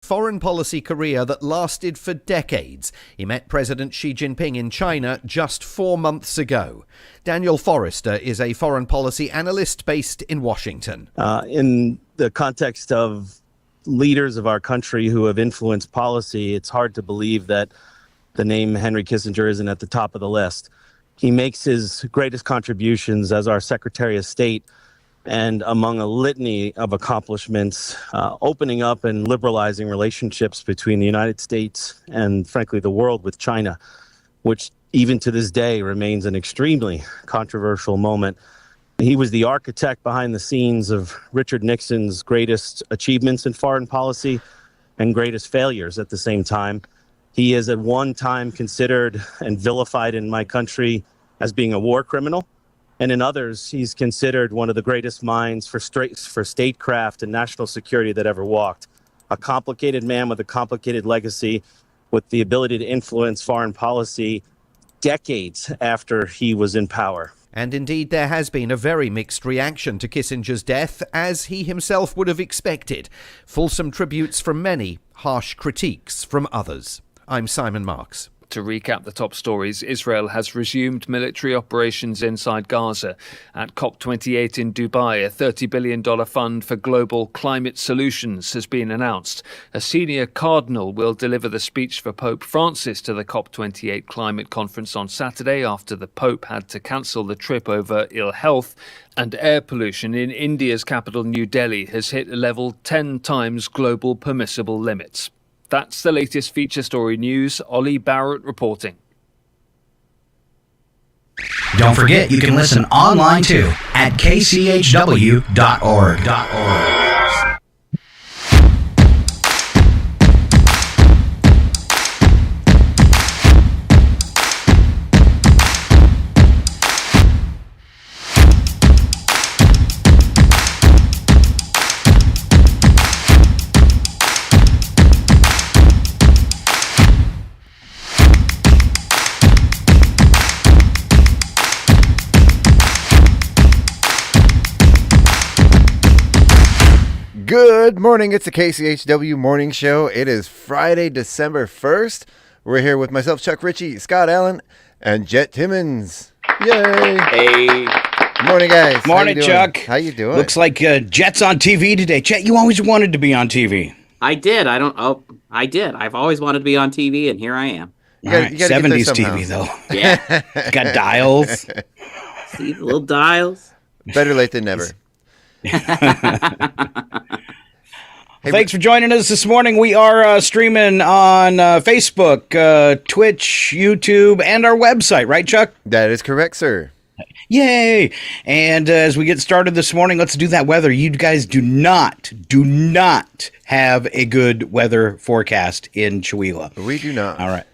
foreign policy career that lasted for decades. He met President Xi Jinping in China just 4 months ago. Daniel Forrester is a foreign policy analyst based in Washington. In the context of leaders of our country who have influenced policy, it's hard to believe that the name Henry Kissinger isn't at the top of the list. He makes his greatest contributions as our Secretary of State, and among a litany of accomplishments, opening up and liberalizing relationships between the United States and, frankly, the world with China, which even to this day remains an extremely controversial moment. He was the architect behind the scenes of Richard Nixon's greatest achievements in foreign policy and greatest failures at the same time. He is at one time considered and vilified in my country as being a war criminal. And in others, he's considered one of the greatest minds for statecraft and national security that ever walked. A complicated man with a complicated legacy, with the ability to influence foreign policy decades after he was in power. And indeed, there has been a very mixed reaction to Kissinger's death, as he himself would have expected. Fulsome tributes from many, harsh critiques from others. I'm Simon Marks. To recap the top stories, Israel has resumed military operations inside Gaza. At COP28 in Dubai, a $30 billion fund for global climate solutions has been announced. A senior cardinal will deliver the speech for Pope Francis to the COP28 climate conference on Saturday after the Pope had to cancel the trip over ill health. And air pollution in India's capital, New Delhi, has hit a level 10 times global permissible limits. That's the latest feature story news. Ollie Barrett reporting. Don't forget, you can listen online too at kchw.org. Good morning. It's the KCHW Morning Show. It is Friday, December 1st. We're here with myself, Chuck Ritchie, Scott Allen, and Jet Timmons. Yay! Hey. Morning, guys. Morning, Chuck. How you doing? Looks like Jet's on TV today. Jet, you always wanted to be on TV. I did. I did. I've always wanted to be on TV, and here I am. You gotta 70s TV, though. Yeah. Got dials. See the little dials? Better late than never. Hey, thanks for joining us this morning. We are streaming on Facebook, Twitch, YouTube, and our website, right, Chuck? That is correct, sir. Yay! And as we get started this morning, let's do that weather. You guys do not have a good weather forecast in Chihuahua. We do not. All right.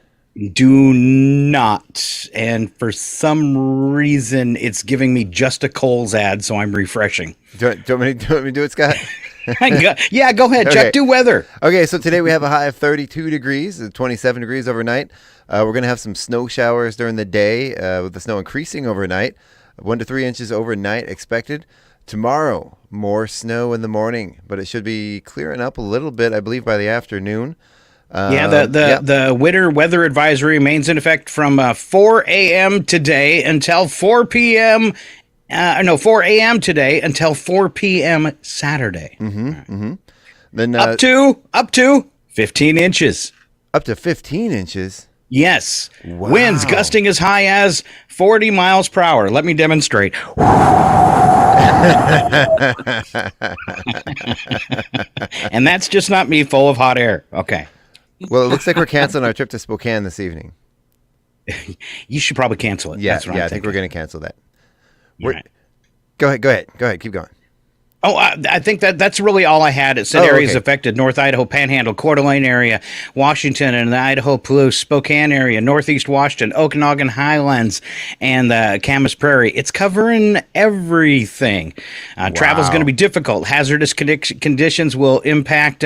Do not. And for some reason, it's giving me just a Kohl's ad, so I'm refreshing. Do you want me to do it, Scott? Yeah, go ahead, Okay. Chuck. Do weather. Okay, so today we have a high of 32 degrees, 27 degrees overnight. We're going to have some snow showers during the day, with the snow increasing overnight. 1 to 3 inches overnight expected. Tomorrow, more snow in the morning, but it should be clearing up a little bit, I believe, by the afternoon. The winter weather advisory remains in effect from 4 a.m. today until 4 p.m. 4 a.m. today until 4 p.m. Saturday. Then up to 15 inches. Up to 15 inches. Yes. Wow. Winds gusting as high as 40 miles per hour. Let me demonstrate. And that's just not me full of hot air. Okay. Well, it looks like we're canceling our trip to Spokane this evening. You should probably cancel it. Yeah, That's what I'm I think we're going to cancel that. Right. Go ahead. Keep going. Oh, I think that's really all I had. It said areas affected: North Idaho Panhandle, Coeur d'Alene area, Washington and the Idaho Palouse, Spokane area, Northeast Washington, Okanagan Highlands, and the Camas Prairie. It's covering everything. Travel is going to be difficult. Hazardous conditions will impact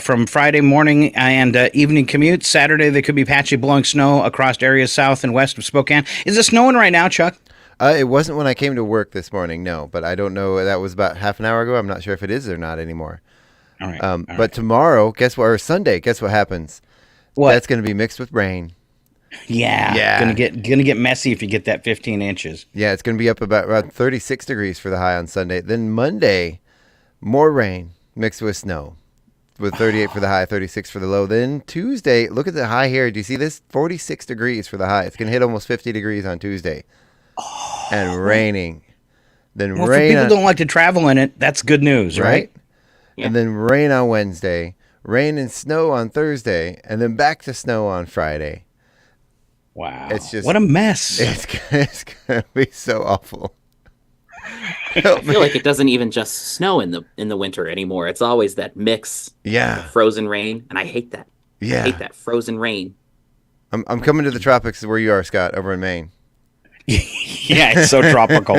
from Friday morning and evening commutes. Saturday, there could be patchy blowing snow across areas south and west of Spokane. Is it snowing right now, Chuck? It wasn't when I came to work this morning, no. But I don't know. That was about half an hour ago. I'm not sure if it is or not anymore. All right. But tomorrow, guess what? Or Sunday, guess what happens? What? That's going to be mixed with rain. Yeah. Gonna get messy if you get that 15 inches. Yeah, it's going to be up about 36 degrees for the high on Sunday. Then Monday, more rain mixed with snow, with 38 for the high, 36 for the low. Then Tuesday, look at the high here. Do you see this? 46 degrees for the high. It's going to hit almost 50 degrees on Tuesday. And raining. Then Well, rain for people on, who don't like to travel in it, that's good news, right? Yeah. And then rain on Wednesday, rain and snow on Thursday, and then back to snow on Friday. Wow. It's just what a mess. It's going to be so awful. I feel like it doesn't even just snow in the winter anymore. It's always that mix Yeah. of frozen rain, and I hate that. Yeah. I hate that frozen rain. I'm coming to the tropics where you are, Scott, over in Maine. Yeah, it's so tropical.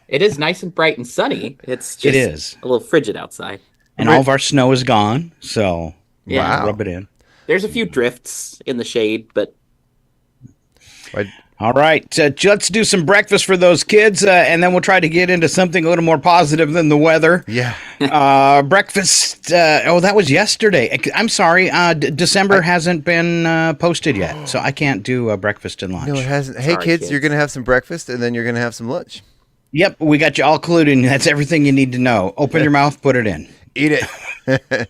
It is nice and bright and sunny. It's just It is. a little frigid outside. And all of our snow is gone, so Yeah. Wow. rub it in. There's a few drifts in the shade, but All right, let's do some breakfast for those kids, and then we'll try to get into something a little more positive than the weather. Yeah. Breakfast, that was yesterday. I'm sorry, December hasn't been posted yet, so I can't do breakfast and lunch. No, it hasn't. Hey, Sorry, kids, you're kids. going to have some breakfast, and then you're going to have some lunch. Yep, we got you all clued in. That's everything you need to know. Open your mouth, put it in. Eat it.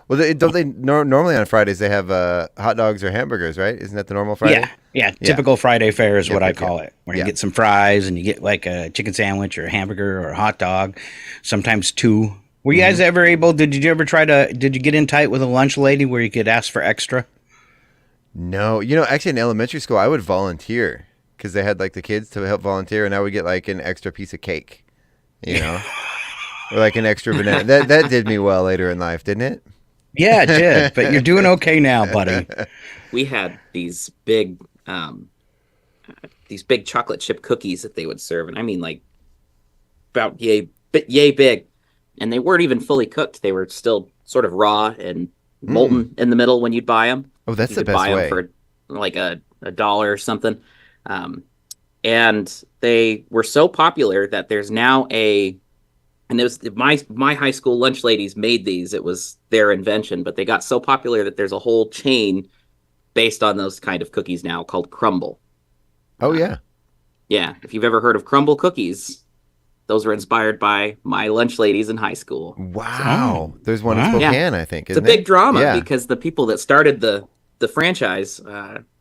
Well, don't they normally on Fridays they have hot dogs or hamburgers, right? Isn't that the normal Friday? Yeah, typical Friday fare is what I yeah. call it. Where you Yeah. get some fries and you get like a chicken sandwich or a hamburger or a hot dog, sometimes two. Were you guys ever able, did you get in tight with a lunch lady where you could ask for extra? No. Actually in elementary school, I would volunteer because they had like the kids to help volunteer, and I would get like an extra piece of cake, or like an extra banana. That did me well later in life, didn't it? Yeah, it did, but you're doing okay now, buddy. we had these big chocolate chip cookies that they would serve, and I mean like about yay big, and they weren't even fully cooked. They were still sort of raw and molten in the middle when you'd buy them. Oh, that's You the could best buy way. them for like a $1 or something, and they were so popular that there's now and it was my high school lunch ladies made these. It was their invention, but they got so popular that there's a whole chain based on those kind of cookies now called Crumble. Oh yeah. Yeah, if you've ever heard of Crumble cookies, those were inspired by my lunch ladies in high school. Wow. There's one in Wow. Spokane, I think. It's a Isn't big it? drama Yeah. because the people that started the franchise,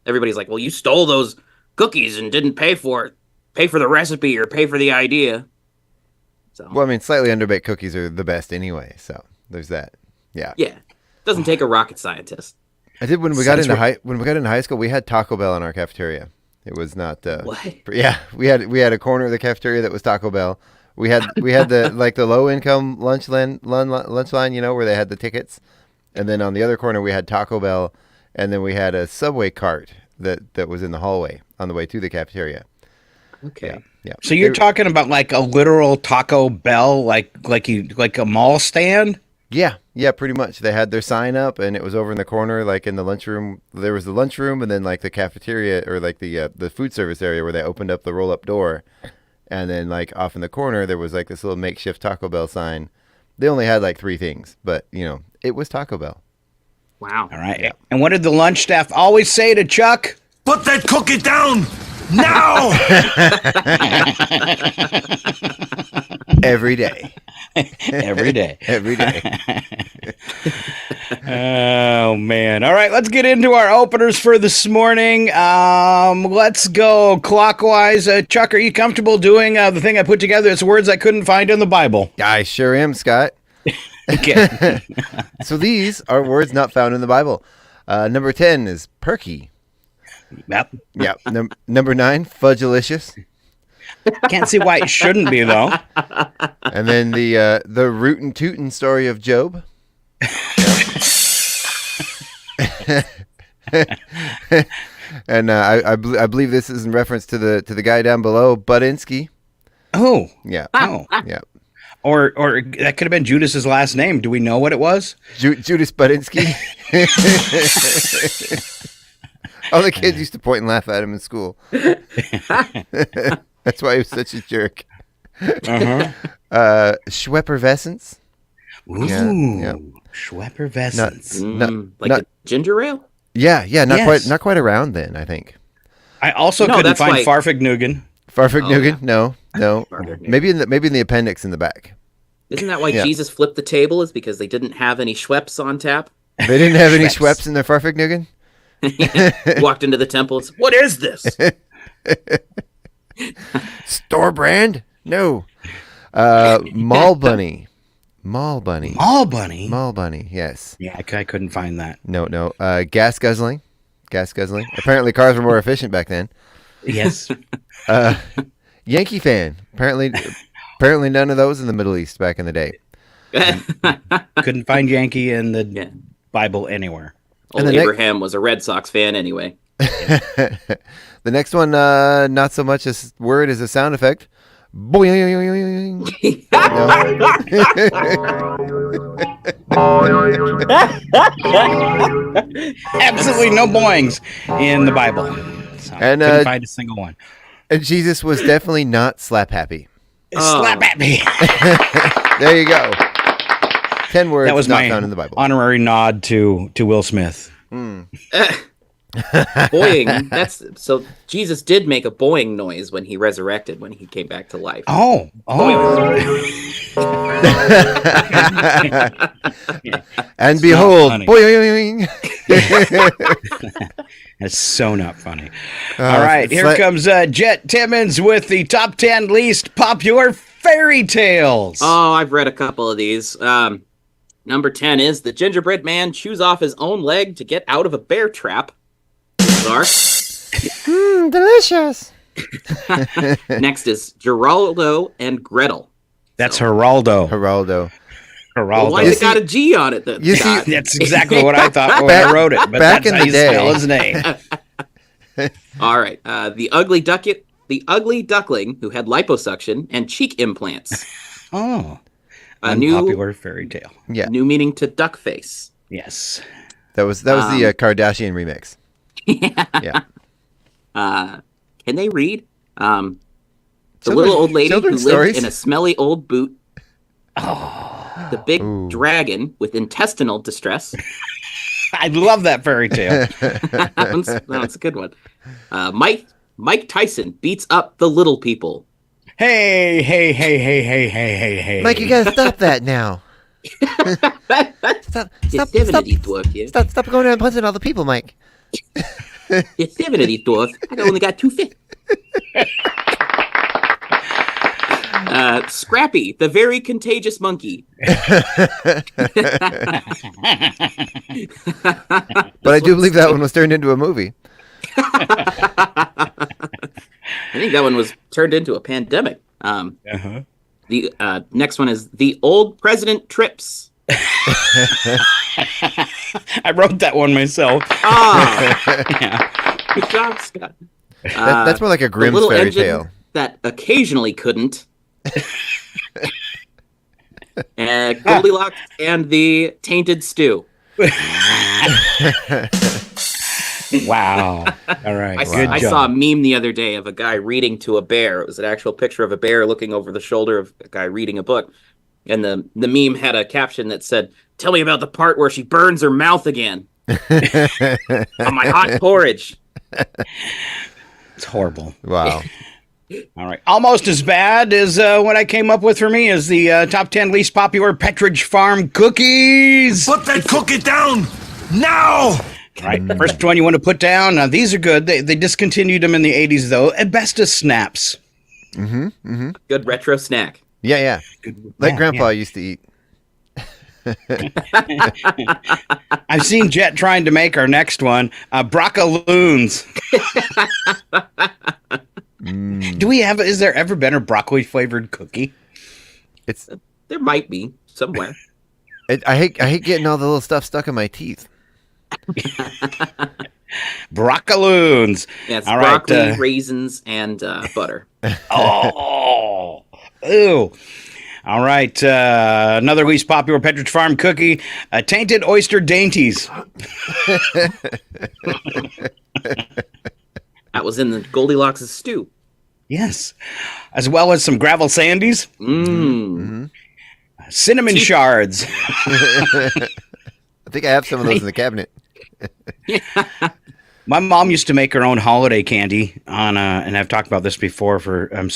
everybody's like, well, you stole those cookies and didn't pay for the recipe or pay for the idea. So Well, I mean, slightly underbaked cookies are the best anyway, so there's that. Yeah. yeah, doesn't take a rocket scientist. I did when we got into high school. We had Taco Bell in our cafeteria. It was not. What? Yeah, we had a corner of the cafeteria that was Taco Bell. We had the like the low income lunch line, where they had the tickets, and then on the other corner we had Taco Bell, and then we had a Subway cart that was in the hallway on the way to the cafeteria. Okay. Yeah. So you're talking about like a literal Taco Bell, like a mall stand? Yeah, pretty much. They had their sign up, and it was over in the corner, like in the lunchroom. There was the lunchroom, and then like the cafeteria or like the food service area where they opened up the roll up door, and then like off in the corner there was like this little makeshift Taco Bell sign. They only had like 3 things, but it was Taco Bell. Wow. All right. Yeah. And what did the lunch staff always say to Chuck? Put that cookie down now! Every day. Every day. Every day. Oh, man. All right, let's get into our openers for this morning. Let's go clockwise. Chuck, are you comfortable doing the thing I put together? It's words I couldn't find in the Bible. I sure am, Scott. Okay. So these are words not found in the Bible. Number 10 is perky. Yep. Yeah. Number 9, fudgelicious. Can't see why it shouldn't be, though. And then the rootin' tootin' story of Job. And I believe this is in reference to the guy down below, Budinsky. Oh. Yeah. Oh. Yeah. Or that could have been Judas's last name. Do we know what it was? Judas Budinsky. All the kids used to point and laugh at him in school. That's why he was such a jerk. Uh-huh. Schweppervescence. Ooh, Yeah. Schweppervescence. Like the ginger ale? Yeah, Yes. not quite around then, I think. I also No, couldn't that's find why- Farfignugan. Farfignugan? yeah. No. Farfignugan. Maybe in the appendix in the back. Isn't that why Yeah. Jesus flipped the table? Is because they didn't have any Schweppes on tap? They didn't have any Schweppes. Schweppes in their Farfignugan? Walked into the temple and said, "What is this?" Store brand? No. Mall Bunny. Mall Bunny. Mall Bunny. Mall Bunny, yes. Yeah, I couldn't find that. No. Gas guzzling. Apparently cars were more efficient back then. Yes. Yankee fan. Apparently none of those in the Middle East back in the day. Couldn't find Yankee in the Yeah. Bible anywhere. Old the Abraham was a Red Sox fan anyway. The next one, not so much a word as a sound effect. Boing. Absolutely no boings in the Bible. So And, couldn't find a single one. And Jesus was definitely not slap happy. Slap at me. There you go. 10 words That was not my found in the Bible. honorary nod to Will Smith. Boing. That's so. Jesus did make a boing noise when he resurrected, when he came back to life. Oh. And It's behold, not funny. boing. That's so not funny. All right, it's here like- comes Jet Timmons with the top 10 least popular fairy tales. Oh, I've read a couple of these. Number 10 is the gingerbread man chews off his own leg to get out of a bear trap. Bizarre. Delicious. Next is Geraldo and Gretel. That's Geraldo. Geraldo. Well, why Geraldo. it got a G on it? Then, You see- Scott? That's exactly what I thought when I wrote it. But back that's in how the you day- spell his name. All right. The ugly duckling who had liposuction and cheek implants. Oh, A new unpopular fairy tale. Yeah, new meaning to duck face. Yes. that was the Kardashian remix. Yeah. Can they read? The Children- little old lady who lived children's stories? in a smelly old boot. Oh, The big Ooh. dragon with intestinal distress. I love that fairy tale. that one's a good one. Mike Tyson beats up the little people. Hey. Mike, you gotta stop that now. Stop Yosemite dwarf, yeah. stop going around punching all the people, Mike. Yosemite dwarf. I only got 2 feet. Scrappy, the very contagious monkey. But I do believe that one was turned into a movie. I think that one was turned into a pandemic. Uh-huh. The next one is the old president trips. I wrote that one myself. Ah, Yeah. good job, Scott. That's more like a The Grimm's little fairy engine tale. that occasionally couldn't. And Goldilocks and the tainted stew. Wow. All right. Good I job. saw a meme the other day of a guy reading to a bear. It was an actual picture of a bear looking over the shoulder of a guy reading a book. And the meme had a caption that said, "Tell me about the part where she burns her mouth again on my hot porridge." It's horrible. Wow. All right. Almost as bad as what I came up with for me is the top 10 least popular Petridge Farm cookies. Put that cookie down now! All right. First one you want to put down. Now, these are good. They discontinued them in the 80s, though. Asbestos snaps. Good retro snack. Yeah. Like Yeah, Grandpa used to eat. I've seen Jet trying to make our next one. Broccoloons. Is there ever been a broccoli flavored cookie? It's. There might be somewhere. I hate getting all the little stuff stuck in my teeth. Broccoloons. Yeah, it's All right, broccoli, raisins, and butter. Oh, ew. All right. Another least popular Petridge Farm cookie, tainted oyster dainties. That was in the Goldilocks' stew. Yes. As well as some gravel sandies. Mmm. Cinnamon shards. I think I have some of those in the cabinet. My mom used to make her own holiday candy on, and I've talked about this before. I'm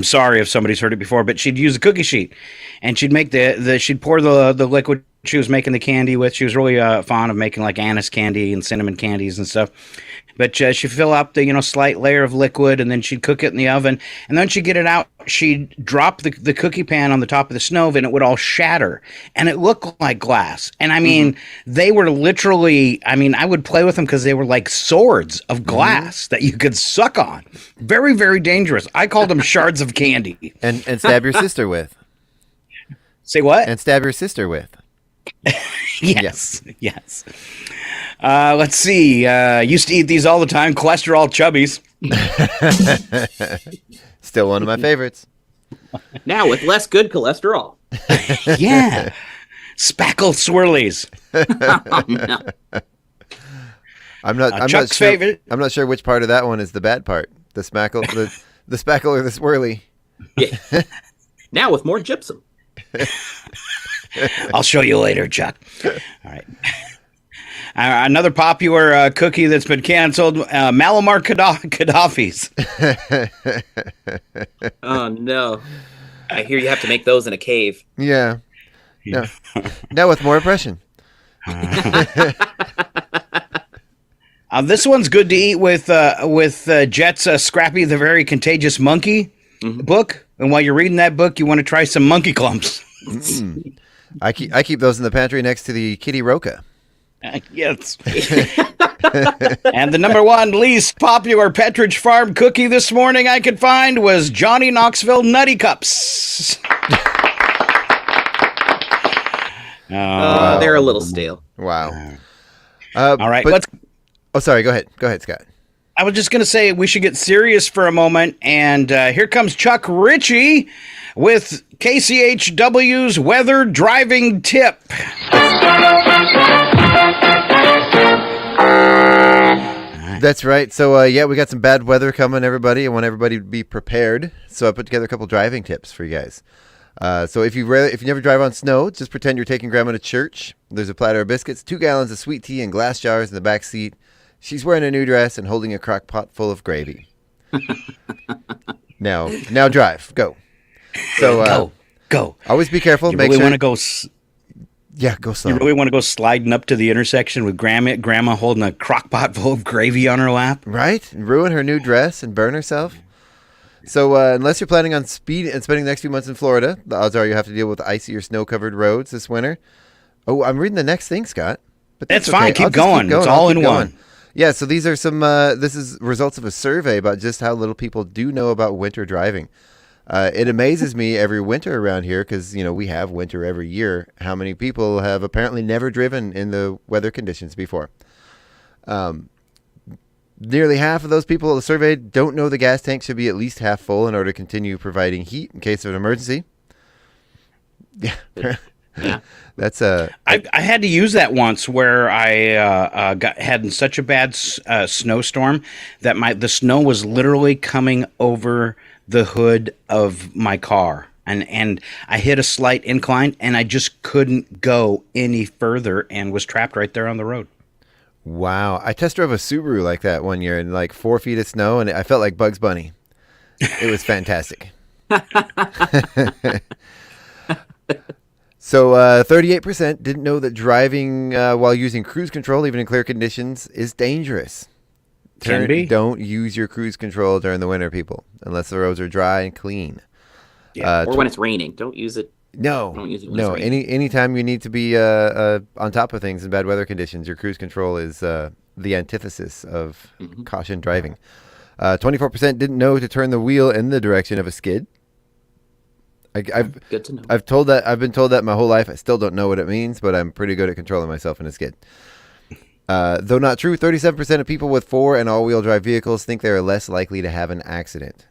sorry if somebody's heard it before, but she'd use a cookie sheet, and she'd make she'd pour the liquid she was making the candy with. She was really fond of making like anise candy and cinnamon candies and stuff. But she'd fill up the slight layer of liquid, and then she'd cook it in the oven. And then she'd get it out. She'd drop the cookie pan on the top of the stove, and it would all shatter. And it looked like glass. And I mean, they were literally, I would play with them because they were like swords of glass that you could suck on. Very, very dangerous. I called them shards of candy. And stab your sister with. Say what? And stab your sister with. Yes. Let's see. Used to eat these all the time. Cholesterol chubbies. Still one of my favorites. Now with less good cholesterol. Yeah. Spackle swirlies. Oh, no. I'm Chuck's not sure, favorite. I'm not sure which part of that one is the bad part. The spackle, the spackle or the swirly. Yeah. Now with more gypsum. I'll show you later, Chuck. All right. Another popular cookie that's been canceled, Malamar Gaddafi's. Oh, no. I hear you have to make those in a cave. Yeah. No. Now with more oppression. This one's good to eat with Jet's Scrappy the Very Contagious Monkey book. And while you're reading that book, you want to try some monkey clumps. I keep those in the pantry next to the Kitty Roca. Yes. And the number one least popular Petridge Farm cookie this morning I could find was Johnny Knoxville Nutty Cups. They're a little stale. Wow. All right, let's. Oh, sorry. Go ahead, Scott. I was just going to say we should get serious for a moment, and here comes Chuck Ritchie with KCHW's weather driving tip. That's right. So, we got some bad weather coming, everybody. I want everybody to be prepared. So I put together a couple driving tips for you guys. So if you never drive on snow, just pretend you're taking Grandma to church. There's a platter of biscuits, 2 gallons of sweet tea, and glass jars in the back seat. She's wearing a new dress and holding a crock pot full of gravy. Now drive. Go. So go. Always be careful. You Make really sure. want to go. Yeah, go slow. You really want to go sliding up to the intersection with Grandma holding a crock pot full of gravy on her lap? Right? And ruin her new dress and burn herself. So unless you're planning on speed and spending the next few months in Florida, the odds are you have to deal with icy or snow-covered roads this winter. Oh, I'm reading the next thing, Scott. But that's fine. Keep going. It's all in one. Yeah, so these are some, this is results of a survey about just how little people do know about winter driving. It amazes me every winter around here because, we have winter every year. How many people have apparently never driven in the weather conditions before? Nearly half of those people surveyed don't know the gas tank should be at least half full in order to continue providing heat in case of an emergency. Yeah. Yeah. That's I had to use that once where I had such a bad snowstorm that the snow was literally coming over the hood of my car, and I hit a slight incline, and I just couldn't go any further, and was trapped right there on the road. Wow. I test drove a Subaru like that one year in like 4 feet of snow, and I felt like Bugs Bunny. It was fantastic. So 38% didn't know that driving while using cruise control, even in clear conditions, is dangerous. Can be. Don't use your cruise control during the winter, people, unless the roads are dry and clean. Yeah. Or when it's raining. Don't use it. No. Anytime you need to be on top of things in bad weather conditions, your cruise control is the antithesis of caution driving. 24% didn't know to turn the wheel in the direction of a skid. Good to know. I've been told that my whole life. I still don't know what it means, but I'm pretty good at controlling myself in a skid. Though not true, 37% of people with 4 and all-wheel drive vehicles think they are less likely to have an accident.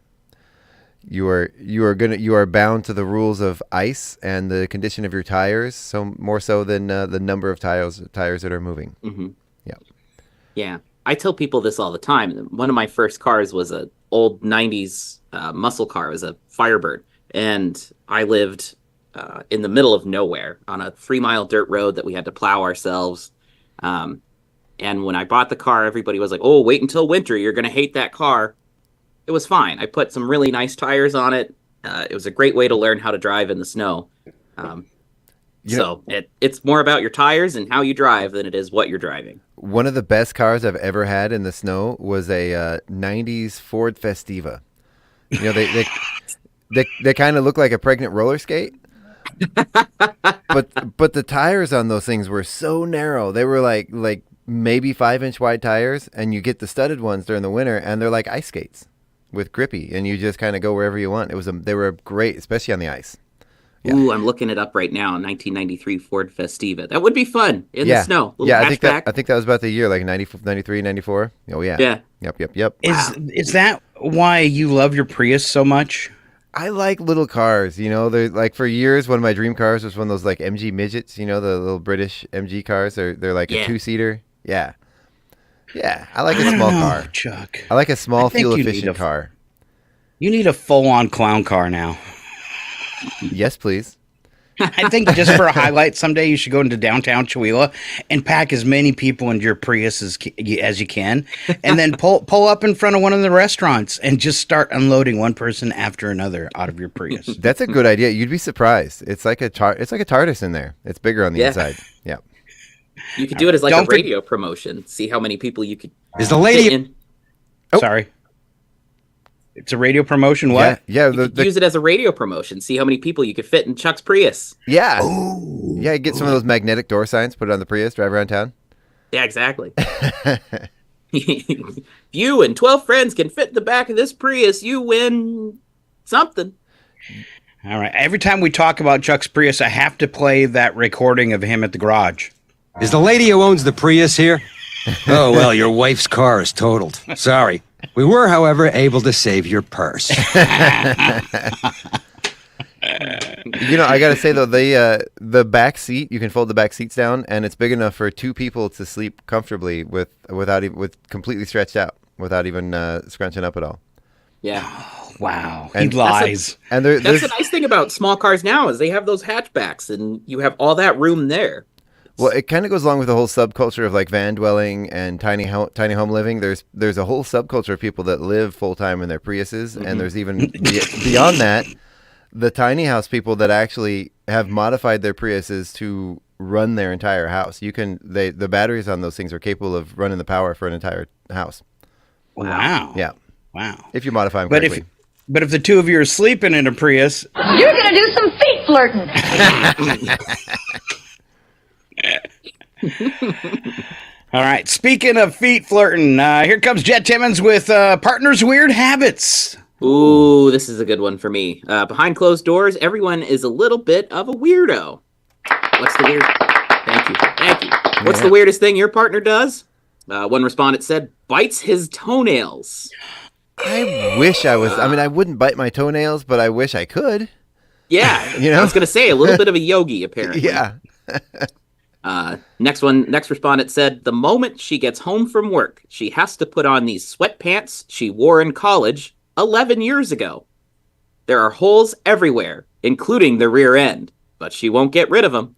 You are bound to the rules of ice and the condition of your tires, so more so than the number of tires that are moving. Mm-hmm. Yeah. Yeah. I tell people this all the time. One of my first cars was an old 90s muscle car. It was a Firebird. And I lived in the middle of nowhere on a 3-mile dirt road that we had to plow ourselves. And when I bought the car, everybody was like, "Oh, wait until winter. You're going to hate that car." It was fine. I put some really nice tires on it. It was a great way to learn how to drive in the snow. It's more about your tires and how you drive than it is what you're driving. One of the best cars I've ever had in the snow was a 90s Ford Festiva. You know, they kind of look like a pregnant roller skate. but the tires on those things were so narrow. They were like maybe 5-inch wide tires, and you get the studded ones during the winter, and they're like ice skates with grippy, and you just kind of go wherever you want. They were great, especially on the ice. Yeah. Ooh, I'm looking it up right now. 1993 Ford Festiva. That would be fun in the snow. I think that was about the year, like 93, 94. Oh yeah. Yeah. Yep. Is that why you love your Prius so much? I like little cars, you know. They're like, for years, one of my dream cars was one of those like MG midgets, you know, the little British MG cars. They're like a 2-seater. Yeah. I like a small car, Chuck. I like a small fuel efficient car. You need a full on clown car now. Yes, please. I think just for a highlight, someday you should go into downtown Chihuahua and pack as many people into your Prius as you can, and then pull up in front of one of the restaurants and just start unloading one person after another out of your Prius. That's a good idea. You'd be surprised. It's like a TARDIS in there. It's bigger on the inside. Yeah. You could do it as like a radio promotion. See how many people you could. Is the lady in. Sorry. It's a radio promotion. What? Yeah. You could use it as a radio promotion. See how many people you could fit in Chuck's Prius. Yeah. Ooh. Yeah. Get some of those magnetic door signs. Put it on the Prius. Drive around town. Yeah, exactly. You and 12 friends can fit in the back of this Prius. You win something. All right. Every time we talk about Chuck's Prius, I have to play that recording of him at the garage. Is the lady who owns the Prius here? Oh, well, your wife's car is totaled. Sorry. We were, however, able to save your purse. You know, I gotta say though, the back seat, you can fold the back seats down, and it's big enough for 2 people to sleep comfortably with completely stretched out without even scrunching up at all. Yeah. Wow. He lies. That's the nice thing about small cars now is they have those hatchbacks, and you have all that room there. Well, it kind of goes along with the whole subculture of like van dwelling and tiny home living. There's a whole subculture of people that live full time in their Priuses, and there's even beyond that, the tiny house people that actually have modified their Priuses to run their entire house. The batteries on those things are capable of running the power for an entire house. Wow. Yeah. Wow. If you modify them correctly. But if the two of you are sleeping in a Prius, you're gonna do some feet flirting. All right. Speaking of feet flirting, here comes Jet Timmons with Partner's Weird Habits. Ooh, this is a good one for me. Behind closed doors, everyone is a little bit of a weirdo. What's the weird? Thank you. What's the weirdest thing your partner does? One respondent said, bites his toenails. I wish I was. I mean, I wouldn't bite my toenails, but I wish I could. Yeah. You know? I was going to say a little bit of a yogi, apparently. Yeah. Next respondent said, the moment she gets home from work, she has to put on these sweatpants she wore in college 11 years ago. There are holes everywhere, including the rear end, but she won't get rid of them.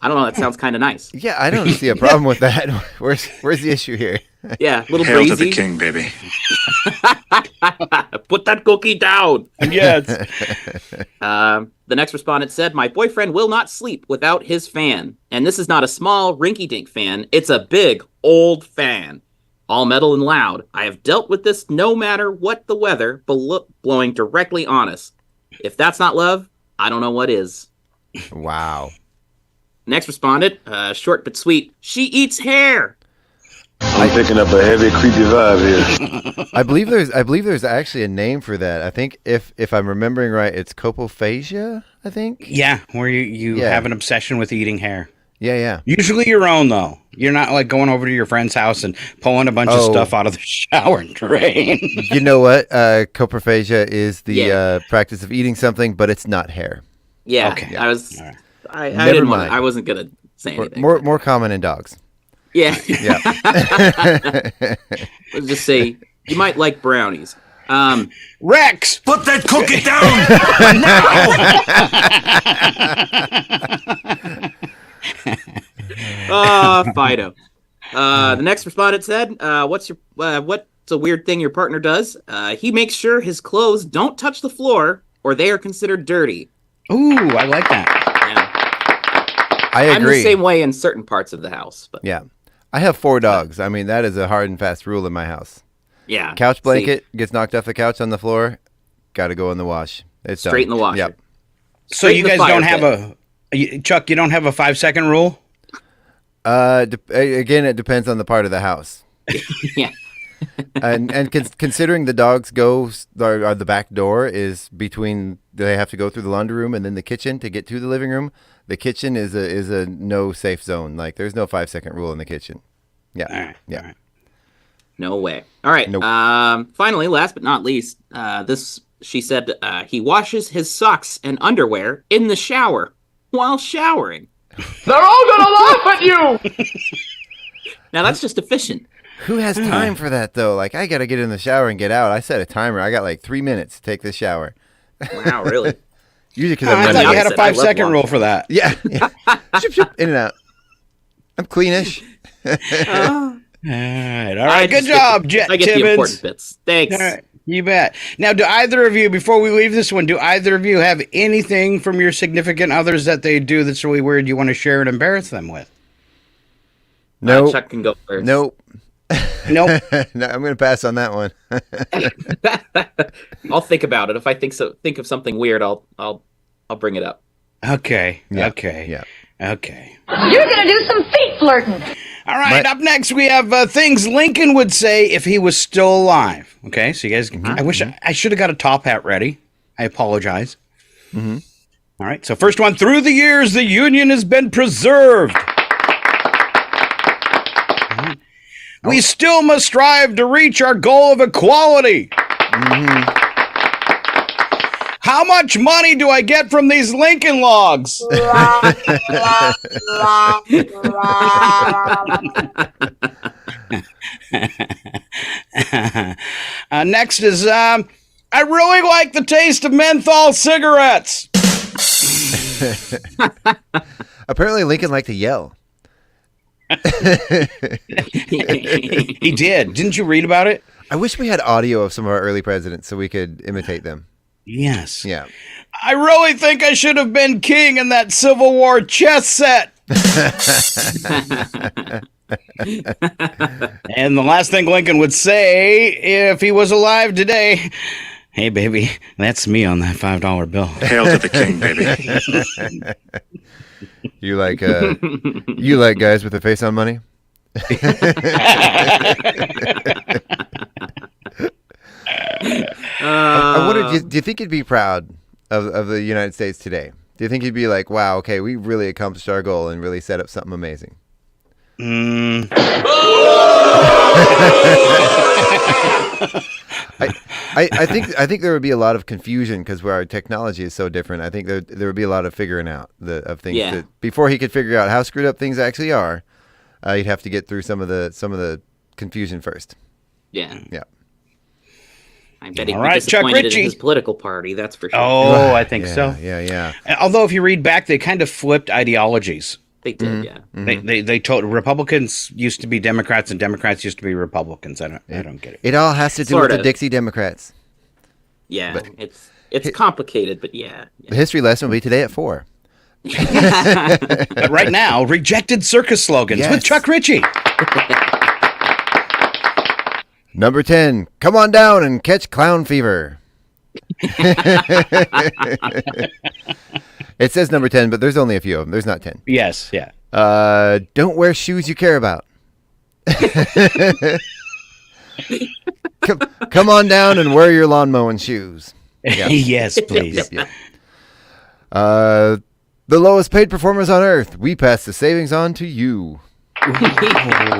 I don't know. That sounds kind of nice. Yeah, I don't see a problem with that. Where's the issue here? Yeah, a little Hail breezy. to the king, baby. Put that cookie down. Yes. The next respondent said, my boyfriend will not sleep without his fan. And this is not a small rinky-dink fan. It's a big, old fan. All metal and loud. I have dealt with this no matter what the weather, blowing directly on us. If that's not love, I don't know what is. Wow. Next respondent, short but sweet. She eats hair. I'm picking up a heavy, creepy vibe here. I believe there's actually a name for that. I think if I'm remembering right, it's copophagia, I think. Yeah, where you have an obsession with eating hair. Yeah. Usually your own, though. You're not like going over to your friend's house and pulling a bunch of stuff out of the shower drain. You know what? Coprophagia is the practice of eating something, but it's not hair. Yeah, okay. I was. All right. I didn't want. I wasn't gonna say anything. More common in dogs. Yeah. Yeah. Let's just say you might like brownies. Rex, put that cookie down. Fido. The next respondent said, what's a weird thing your partner does? He makes sure his clothes don't touch the floor or they are considered dirty. Ooh, I like that. Yeah. I agree. I'm the same way in certain parts of the house. But yeah. I have 4 dogs. I mean, that is a hard and fast rule in my house. Yeah. Couch blanket gets knocked off the couch on the floor. Got to go in the wash. It's straight done. in the washer. Yep. So you guys don't have Chuck, you don't have a 5-second rule? Again, it depends on the part of the house. Yeah. and considering the dogs or the back door is between, they have to go through the laundry room and then the kitchen to get to the living room. The kitchen is a no safe zone. Like there's no 5-second rule in the kitchen. Yeah. All right. Yeah. All right. No way. All right. Nope. Finally, last but not least, she said he washes his socks and underwear in the shower while showering. They're all gonna laugh at you! Now that's just efficient. Who has time for that though? Like I gotta get in the shower and get out. I set a timer. I got like 3 minutes to take this shower. Wow, really? Usually because I thought you had a 5-second rule washing. for that. Yeah. Shoop, shoop, in and out. I'm cleanish. All right. Good job, Timmons. I get the important bits. Thanks. All right. You bet. Now, do either of you, before we leave this one, do either of you have anything from your significant others that they do that's really weird you want to share and embarrass them with? No. Chuck can go first. Nope. Nope. No, I'm going to pass on that one. I'll think about it. If I think of something weird, I'll bring it up. Okay. Yeah. Okay. Yeah. Okay. You're gonna do some feet flirting. All right. Up next, we have things Lincoln would say if he was still alive. Okay. So you guys, I wish I should have got a top hat ready. I apologize. Mm-hmm. All right. So first one, through the years, the Union has been preserved. We still must strive to reach our goal of equality. Mm-hmm. How much money do I get from these Lincoln logs? Next is, I really like the taste of menthol cigarettes. Apparently Lincoln liked to yell. He did. Didn't you read about it? I wish we had audio of some of our early presidents so we could imitate them. Yes. Yeah. I really think I should have been king in that Civil War chess set. And the last thing Lincoln would say if he was alive today, hey, baby, that's me on that $5 bill. Hail to the king, baby. You like guys with a face on money? I wonder, do you think you'd be proud of the United States today? Do you think you'd be like, wow, okay, we really accomplished our goal and really set up something amazing? I think there would be a lot of confusion because our technology is so different. I think there would be a lot of figuring out of things that before he could figure out how screwed up things actually are. You'd have to get through some of the confusion first. Yeah. Yeah. I bet he'd All be right, Chuck disappointed Ritchie. in his political party, that's for sure. Oh, I think so. Yeah. Although if you read back, they kind of flipped ideologies. They did, yeah. Mm-hmm. They told Republicans used to be Democrats and Democrats used to be Republicans. I don't get it. It all has to do with the Dixie Democrats. Yeah, But it's complicated, but yeah. The history lesson will be today at 4. But right now, rejected circus slogans with Chuck Ritchie. Number 10, come on down and catch clown fever. It says number 10, but there's only a few of them. There's not 10. Yes, yeah. Don't wear shoes you care about. Come on down and wear your lawn mowing shoes. Yeah. Yes, please. Yeah. The lowest paid performers on earth. We pass the savings on to you. Ow.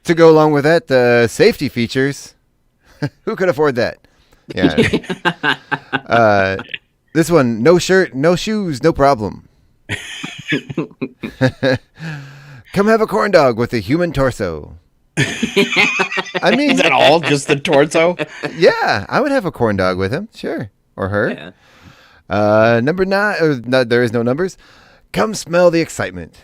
To go along with that, the safety features. Who could afford that? Yeah. This one, no shirt, no shoes, no problem. Come have a corn dog with a human torso. I mean, Is that all? Just the torso? yeah, I would have a corn dog with him, sure, or her. Yeah. Number 9, no, there is no numbers. Come smell the excitement.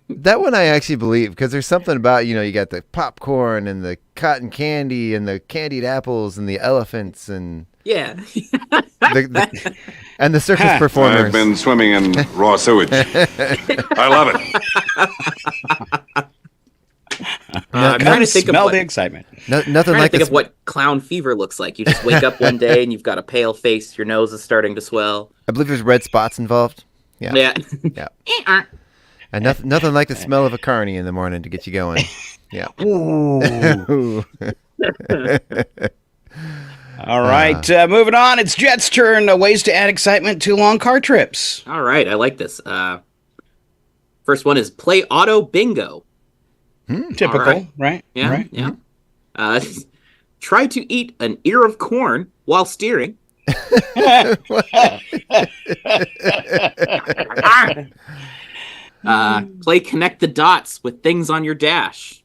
That one I actually believe, because there's something about, you got the popcorn and the cotton candy and the candied apples and the elephants and Yeah. and the circus performers. I've been swimming in raw sewage. I love it. I'm trying to think Smell of the excitement. Nothing trying like to think this. of what clown fever looks like. You just wake up one day and you've got a pale face. Your nose is starting to swell. I believe there's red spots involved. Yeah. Yeah. Yeah. And nothing like the smell of a carny in the morning to get you going. Yeah. Ooh. All right, moving on. It's Jet's turn. Ways to add excitement to long car trips. All right. I like this. First one is play auto bingo. Typical, right? Yeah. Right. Yeah. Try to eat an ear of corn while steering. Play connect the dots with things on your dash.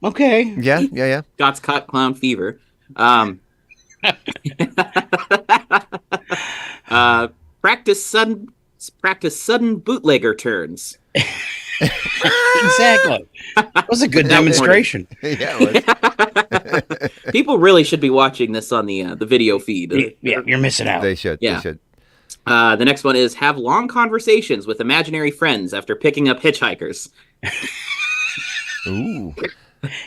Okay. Yeah. Dots caught clown fever. Practice sudden bootlegger turns. Exactly. That was a good demonstration. Yeah. People really should be watching this on the video feed. Yeah, you're missing out. They should. Yeah. They should. The next one is have long conversations with imaginary friends after picking up hitchhikers. Ooh.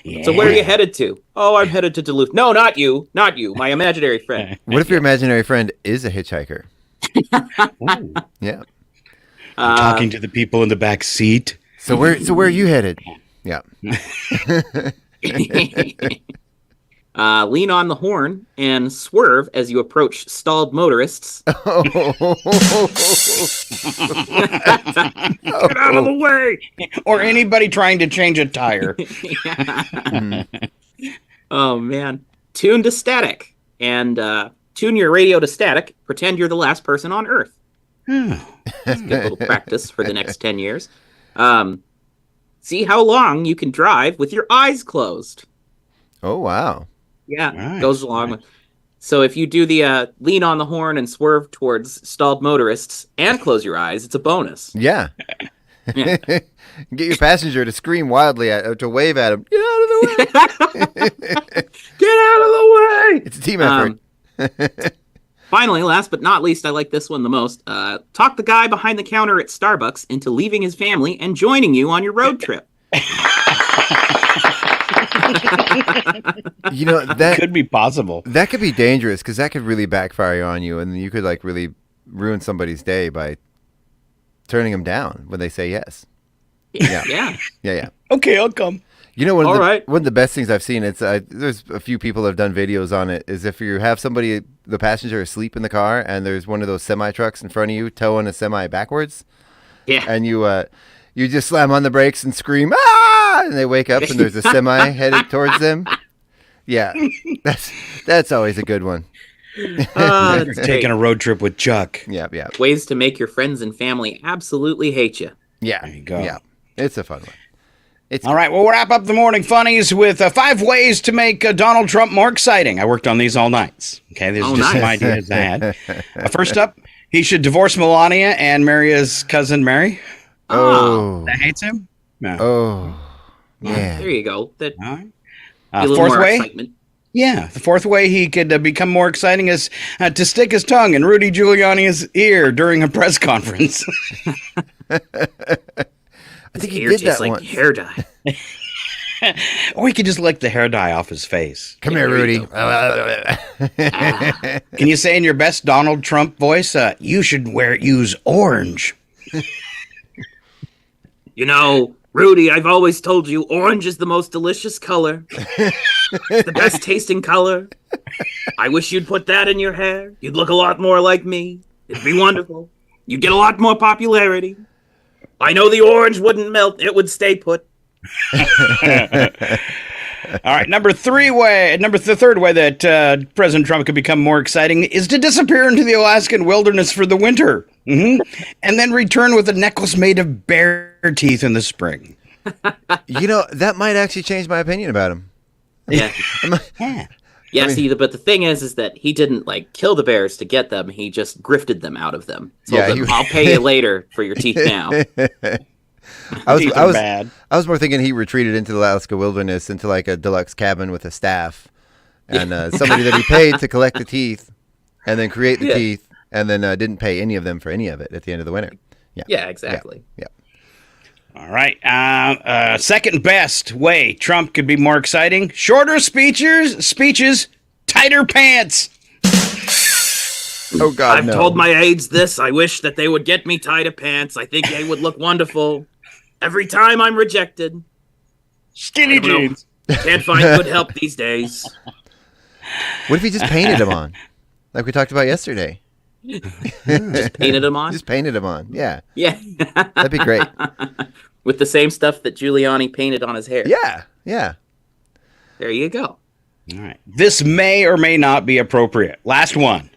Yeah. So where are you headed to? Oh, I'm headed to Duluth. No, not you. Not you. My imaginary friend. What if your imaginary friend is a hitchhiker? Ooh. Yeah. Talking to the people in the back seat. So where are you headed? Yeah. Lean on the horn and swerve as you approach stalled motorists. Get out of the way! Or anybody trying to change a tire. Oh, man. Tune to static. And tune your radio to static. Pretend you're the last person on Earth. That's a good little practice for the next 10 years. See how long you can drive with your eyes closed. Oh, wow. Yeah, Nice, goes along with. So if you do the lean on the horn and swerve towards stalled motorists and close your eyes, it's a bonus. Yeah. Yeah. Get your passenger to scream wildly to wave at him. Get out of the way. Get out of the way! It's a team effort. Finally, last but not least, I like this one the most. Talk the guy behind the counter at Starbucks into leaving his family and joining you on your road trip. That could be possible. That could be dangerous because that could really backfire on you, and you could really ruin somebody's day by turning them down when they say yes. Yeah. Yeah. Okay, I'll come. One of the best things I've seen, there's a few people that have done videos on it, is if you have somebody, the passenger asleep in the car, and there's one of those semi trucks in front of you towing a semi backwards. Yeah. And you just slam on the brakes and scream, ah! And they wake up and there's a semi headed towards them. Yeah. That's always a good one. That's taking a road trip with Chuck. Yeah. Ways to make your friends and family absolutely hate you. Yeah. There you go. Yeah. It's a fun one. All right, we'll wrap up the morning funnies with 5 ways to make Donald Trump more exciting. I worked on these all night. Okay, these are just some ideas I had. First up, he should divorce Melania and marry his cousin Mary. Oh. That hates him? No. Oh, man. There you go. That All right. a little Fourth more way? excitement. Yeah, the fourth way he could become more exciting is to stick his tongue in Rudy Giuliani's ear during a press conference. I think he Ear did tastes that like once. hair dye. Or he could just lick the hair dye off his face. Come here, Rudy. Can you say in your best Donald Trump voice, you should use orange? Rudy, I've always told you orange is the most delicious color. It's the best tasting color. I wish you'd put that in your hair. You'd look a lot more like me. It'd be wonderful. You'd get a lot more popularity. I know the orange wouldn't melt. It would stay put. All right, the third way that President Trump could become more exciting is to disappear into the Alaskan wilderness for the winter, and then return with a necklace made of bear teeth in the spring. That might actually change my opinion about him. Yeah. Yeah. See, but the thing is that he didn't kill the bears to get them. He just grifted them out of them. So I'll pay you later for your teeth now. I was more thinking he retreated into the Alaska wilderness into a deluxe cabin with a staff and somebody that he paid to collect the teeth and then create the teeth and then didn't pay any of them for any of it at the end of the winter. Yeah, exactly. Yeah. All right. Second best way Trump could be more exciting: shorter speeches, tighter pants. Oh God! I've told my aides this. I wish that they would get me tighter pants. I think they would look wonderful. Every time I'm rejected, skinny jeans. Can't find good help these days. What if he just painted them on, like we talked about yesterday? Just painted them on? Just painted them on. Yeah. Yeah. That'd be great. With the same stuff that Giuliani painted on his hair. Yeah. Yeah. There you go. All right. This may or may not be appropriate. Last one.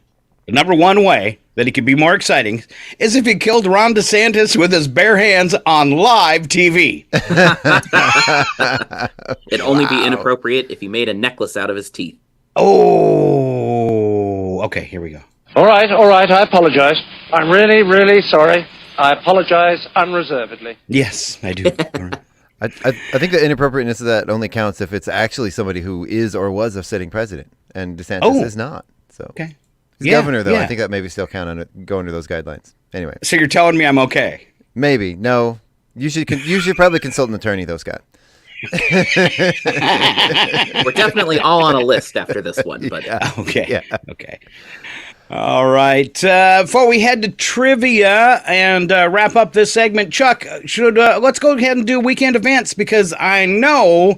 The number one way that he could be more exciting is if he killed Ron DeSantis with his bare hands on live TV. It'd only be inappropriate if he made a necklace out of his teeth. Oh. Okay, here we go. All right, I apologize. I'm really, really sorry. I apologize unreservedly. Yes, I do. I think the inappropriateness of that only counts if it's actually somebody who is or was a sitting president, and DeSantis is not. So okay, he's governor though. I think that maybe still count on it, go under those guidelines. Anyway, so you're telling me I'm okay? Maybe no. You should probably consult an attorney though, Scott. We're definitely all on a list after this one, but okay. All right. Before we head to trivia and wrap up this segment, Chuck, let's go ahead and do weekend events because I know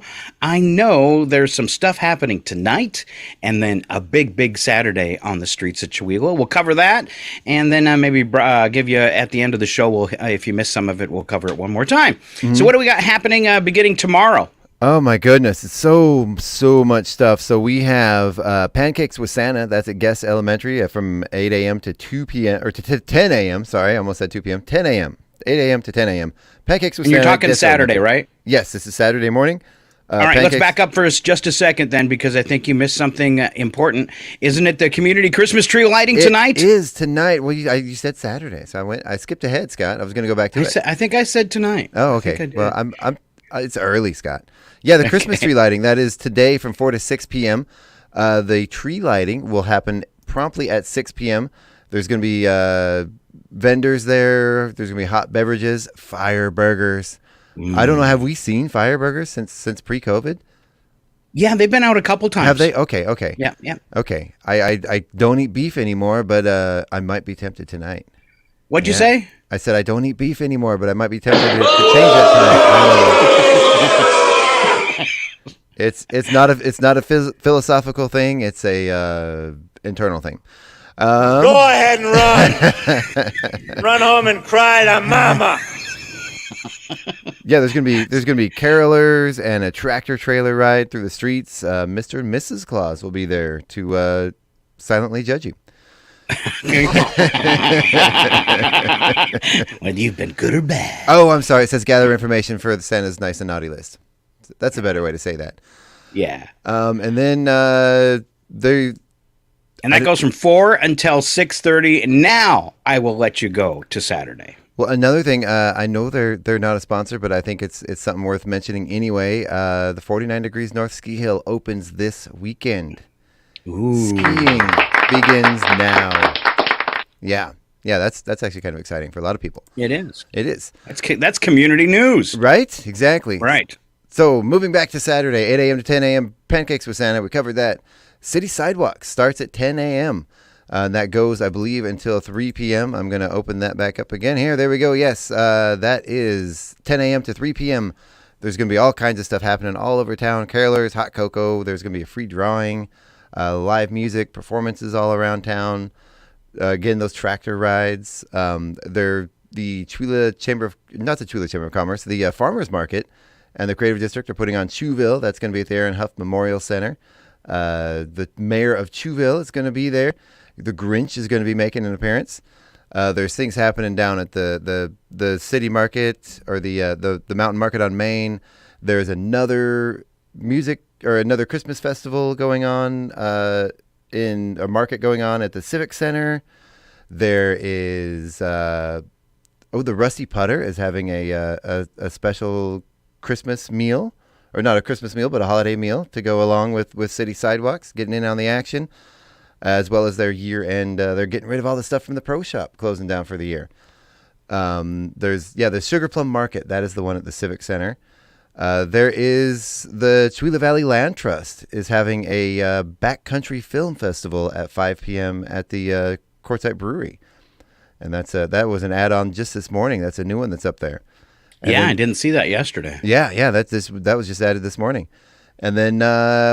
there's some stuff happening tonight and then a big Saturday on the streets of Chihuahua. We'll cover that and then maybe give you at the end of the show. If you miss some of it, we'll cover it one more time. Mm-hmm. So what do we got happening beginning tomorrow? Oh my goodness, it's so much stuff. So we have Pancakes with Santa. That's at Guest Elementary from 8 a.m. to 2 p.m. or to 10 a.m. Sorry, I almost said 2 p.m. 10 a.m. 8 a.m. to 10 a.m. Pancakes with and Santa. You're talking Saturday, right? Yes, this is Saturday morning. All right, let's back up for just a second then because I think you missed something important. Isn't it the community Christmas tree lighting tonight? It is tonight. Well, you said Saturday, so I skipped ahead, Scott. I was going to go back to it. I think I said tonight. Oh, okay. Well, it's early, Scott. Yeah, the Christmas tree lighting, that is today from 4 to 6 p.m. The tree lighting will happen promptly at 6 p.m. There's going to be vendors there. There's going to be hot beverages, fire burgers. I don't know. Have we seen fire burgers since pre-COVID? Yeah, they've been out a couple times. Have they? Okay. Yeah. Okay. I don't eat beef anymore, but I might be tempted tonight. What'd you say? I said I don't eat beef anymore, but I might be tempted to change that tonight. It's not a philosophical thing. It's a internal thing. Go ahead and run. Run home and cry to mama. Yeah, there's gonna be carolers and a tractor trailer ride through the streets. Mr. and Mrs. Claus will be there to silently judge you. Whether you've been good or bad. Oh, I'm sorry. It says gather information for the Santa's nice and naughty list. That's a better way to say that. Yeah. And then and that goes from 4 until 6:30. Now I will let you go to Saturday. Well, another thing, I know they're not a sponsor, but I think it's something worth mentioning anyway. The 49 Degrees North Ski Hill opens this weekend. Ooh. Skiing begins now. Yeah, that's actually kind of exciting for a lot of people. It is. That's community news. Right? Exactly. Right. So moving back to Saturday, 8 a.m. to 10 a.m., Pancakes with Santa. We covered that. City Sidewalk starts at 10 a.m. That goes, I believe, until 3 p.m. I'm going to open that back up again here. There we go. Yes, that is 10 a.m. to 3 p.m. There's going to be all kinds of stuff happening all over town. Carolers, hot cocoa. There's going to be a free drawing, live music, performances all around town. Again, those tractor rides. They're the not the Chula Chamber of Commerce, the Farmers Market and the Creative District are putting on Chewville. That's going to be at the Aaron Huff Memorial Center. The mayor of Chewville is going to be there. The Grinch is going to be making an appearance. There's things happening down at the city market or the mountain market on Main. There's another another Christmas festival going on in a market going on at the Civic Center. There is the Rusty Putter is having a special Christmas meal, or not a Christmas meal, but a holiday meal to go along with City Sidewalks, getting in on the action, as well as their year-end. They're getting rid of all the stuff from the Pro Shop, closing down for the year. There's the Sugar Plum Market. That is the one at the Civic Center. There is the Chewila Valley Land Trust is having a backcountry film festival at 5 p.m. at the Quartzite Brewery. And that was an add-on just this morning. That's a new one that's up there. And I didn't see that yesterday. Yeah, that was just added this morning. And then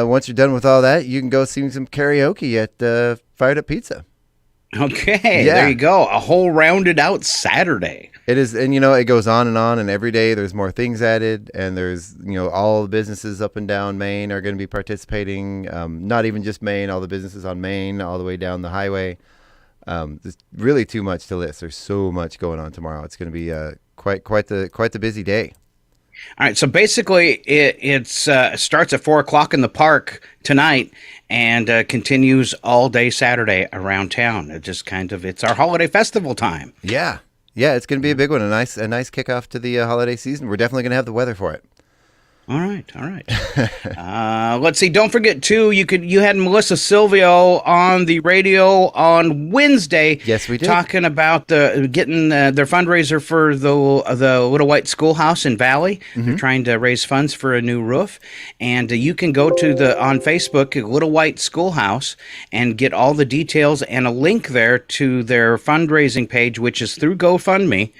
once you're done with all that, you can go see some karaoke at Fired Up Pizza. Okay, There you go. A whole rounded out Saturday. It is, and it goes on, and every day there's more things added, and there's, all the businesses up and down Main are going to be participating. Not even just Main, all the businesses on Main, all the way down the highway. There's really too much to list. There's so much going on tomorrow. It's going to be quite the busy day. All right, so basically it starts at 4:00 in the park tonight and continues all day Saturday around town. It just it's our holiday festival time. Yeah, it's going to be a big one. A nice kickoff to the holiday season. We're definitely going to have the weather for it. All right. Let's see. Don't forget too. You had Melissa Silvio on the radio on Wednesday. Yes, we did. Talking about getting their fundraiser for the Little White Schoolhouse in Valley. Mm-hmm. They're trying to raise funds for a new roof, and you can go to on Facebook Little White Schoolhouse and get all the details and a link there to their fundraising page, which is through GoFundMe.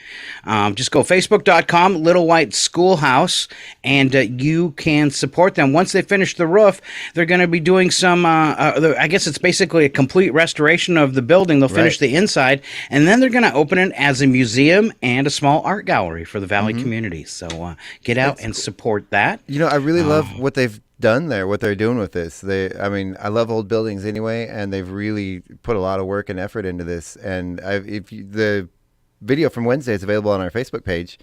Just go Facebook.com Little White Schoolhouse and you can support them. Once they finish the roof, they're going to be doing some, I guess it's basically a complete restoration of the building. They'll finish the inside, and then they're going to open it as a museum and a small art gallery for the Valley community. So get out and support that. I really love what they've done there, what they're doing with this. I love old buildings anyway, and they've really put a lot of work and effort into this. And the video from Wednesday is available on our Facebook page.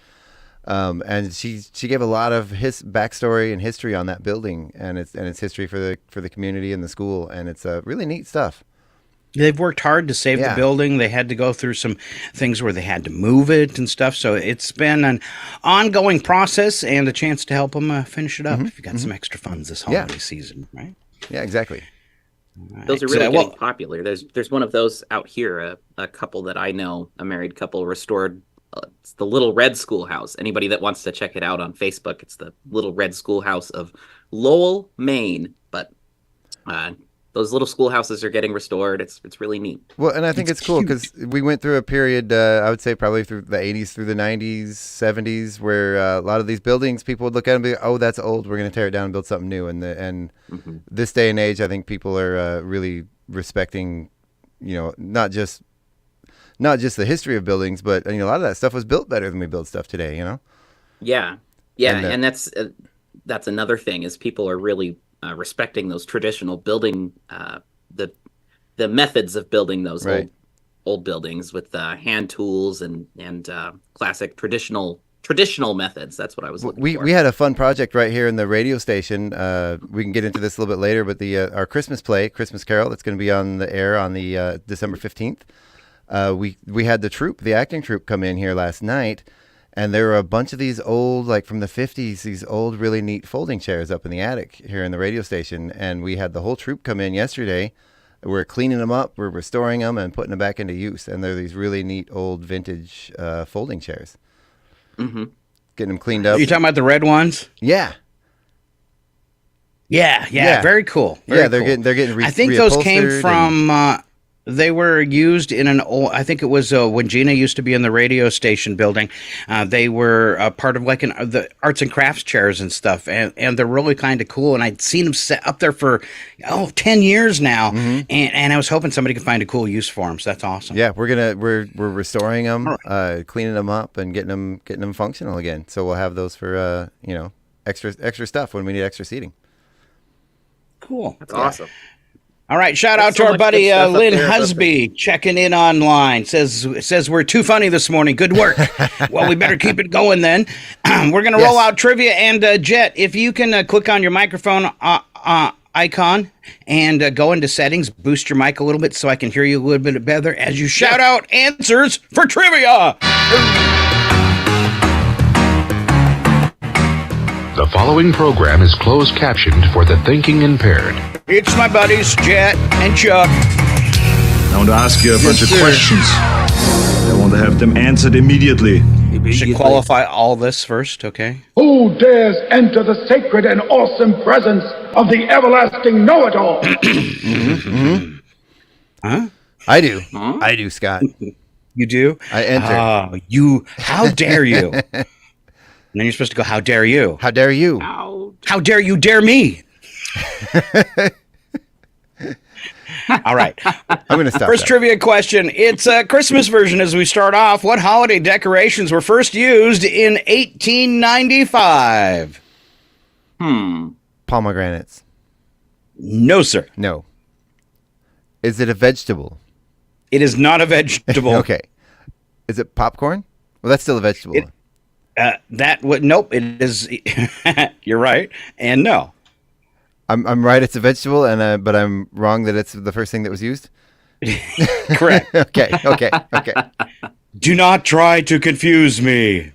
And she gave a lot of his backstory and history on that building and its history for the community and the school, and it's really neat stuff. They've worked hard to save the building. They had to go through some things where they had to move it and stuff. So it's been an ongoing process and a chance to help them finish it up if you got some extra funds this holiday season, right? Yeah, exactly. Right. Those are really getting popular. There's one of those out here. A couple that I know, a married couple, restored. It's the Little Red Schoolhouse. Anybody that wants to check it out on Facebook, it's the Little Red Schoolhouse of Lowell, Maine. But those little schoolhouses are getting restored. It's really neat. Well, and I think it's cool because we went through a period, I would say probably through the 80s, through the 90s, 70s, where a lot of these buildings, people would look at them and be, oh, that's old. We're going to tear it down and build something new. And this day and age, I think people are really respecting, not just the history of buildings, but a lot of that stuff was built better than we build stuff today. Yeah, and that's another thing is people are really respecting those traditional building, the methods of building those old buildings with hand tools and classic traditional methods. That's what I was looking for. We had a fun project right here in the radio station. We can get into this a little bit later, but our Christmas play, Christmas Carol, that's going to be on the air on the December 15th. We had the acting troupe come in here last night, and there were a bunch of these old, like from the 50s, these old really neat folding chairs up in the attic here in the radio station, and we had the whole troupe come in yesterday. We're cleaning them up, we're restoring them and putting them back into use, and they're these really neat old vintage folding chairs. Getting them cleaned up. Are you talking about the red ones? Yeah, very cool. They're getting I think those came from they were used in an old, I think it was when Gina used to be in the radio station building. They were part of like the arts and crafts chairs and stuff, and they're really kind of cool. And I'd seen them set up there for 10 years now, and I was hoping somebody could find a cool use for them. So that's awesome. Yeah, we're restoring them, cleaning them up, and getting them functional again. So we'll have those for extra stuff when we need extra seating. Cool. That's awesome. All right, shout out There's to so our much buddy good stuff up Lynn there, Husby checking in online. Says we're too funny this morning. Good work. Well, we better keep it going then. We're going to roll out trivia. And Jet, if you can click on your microphone icon and go into settings, boost your mic a little bit so I can hear you a little bit better as you shout out answers for trivia. The following program is closed captioned for the thinking impaired. It's my buddies, Jet and Chuck. I want to ask you a bunch of questions. I want to have them answered immediately. You should qualify all this first, okay? Who dares enter the sacred and awesome presence of the everlasting know-it-all? Huh? I do. I do, Scott. You do? I enter. How dare you? And then you're supposed to go, how dare you? How dare you? How dare you dare me? All right. I'm going to stop. First trivia question. It's a Christmas version as we start off. What holiday decorations were first used in 1895? Pomegranates. No, sir. No. Is it a vegetable? It is not a vegetable. Okay. Is it popcorn? Well, that's still a vegetable. Nope. It is. You're right. And no. I'm right. It's a vegetable, but I'm wrong that it's the first thing that was used. Correct. Okay. Do not try to confuse me.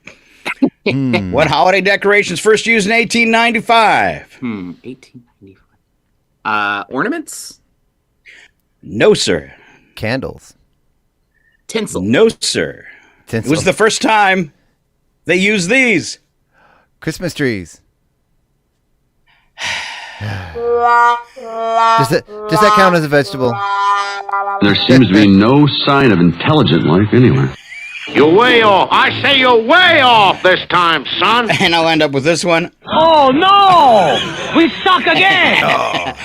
What holiday decorations first used in 1895? 1895. Ornaments? No, sir. Candles. Tinsel? No, sir. Tinsel. It was the first time they used these. Christmas trees. Does that count as a vegetable? There seems to be no sign of intelligent life anywhere. You're way off. I say you're way off this time, son. And I'll end up with this one. Oh, no! We suck again!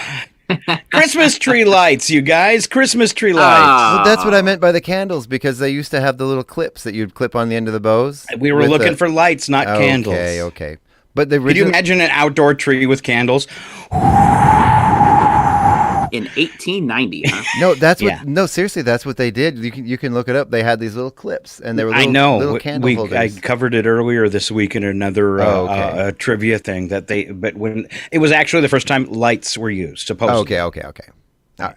Christmas tree lights, you guys. Christmas tree lights. Well, that's what I meant by the candles, because they used to have the little clips that you'd clip on the end of the bows. We were looking for lights, not candles. Okay. But the Could you imagine an outdoor tree with candles? In 1890, huh? No, that's what. No, seriously, that's what they did. You can look it up. They had these little clips, and they were little candle holders. I covered it earlier this week in another trivia thing but when it was actually the first time lights were used, supposedly. Okay. All right.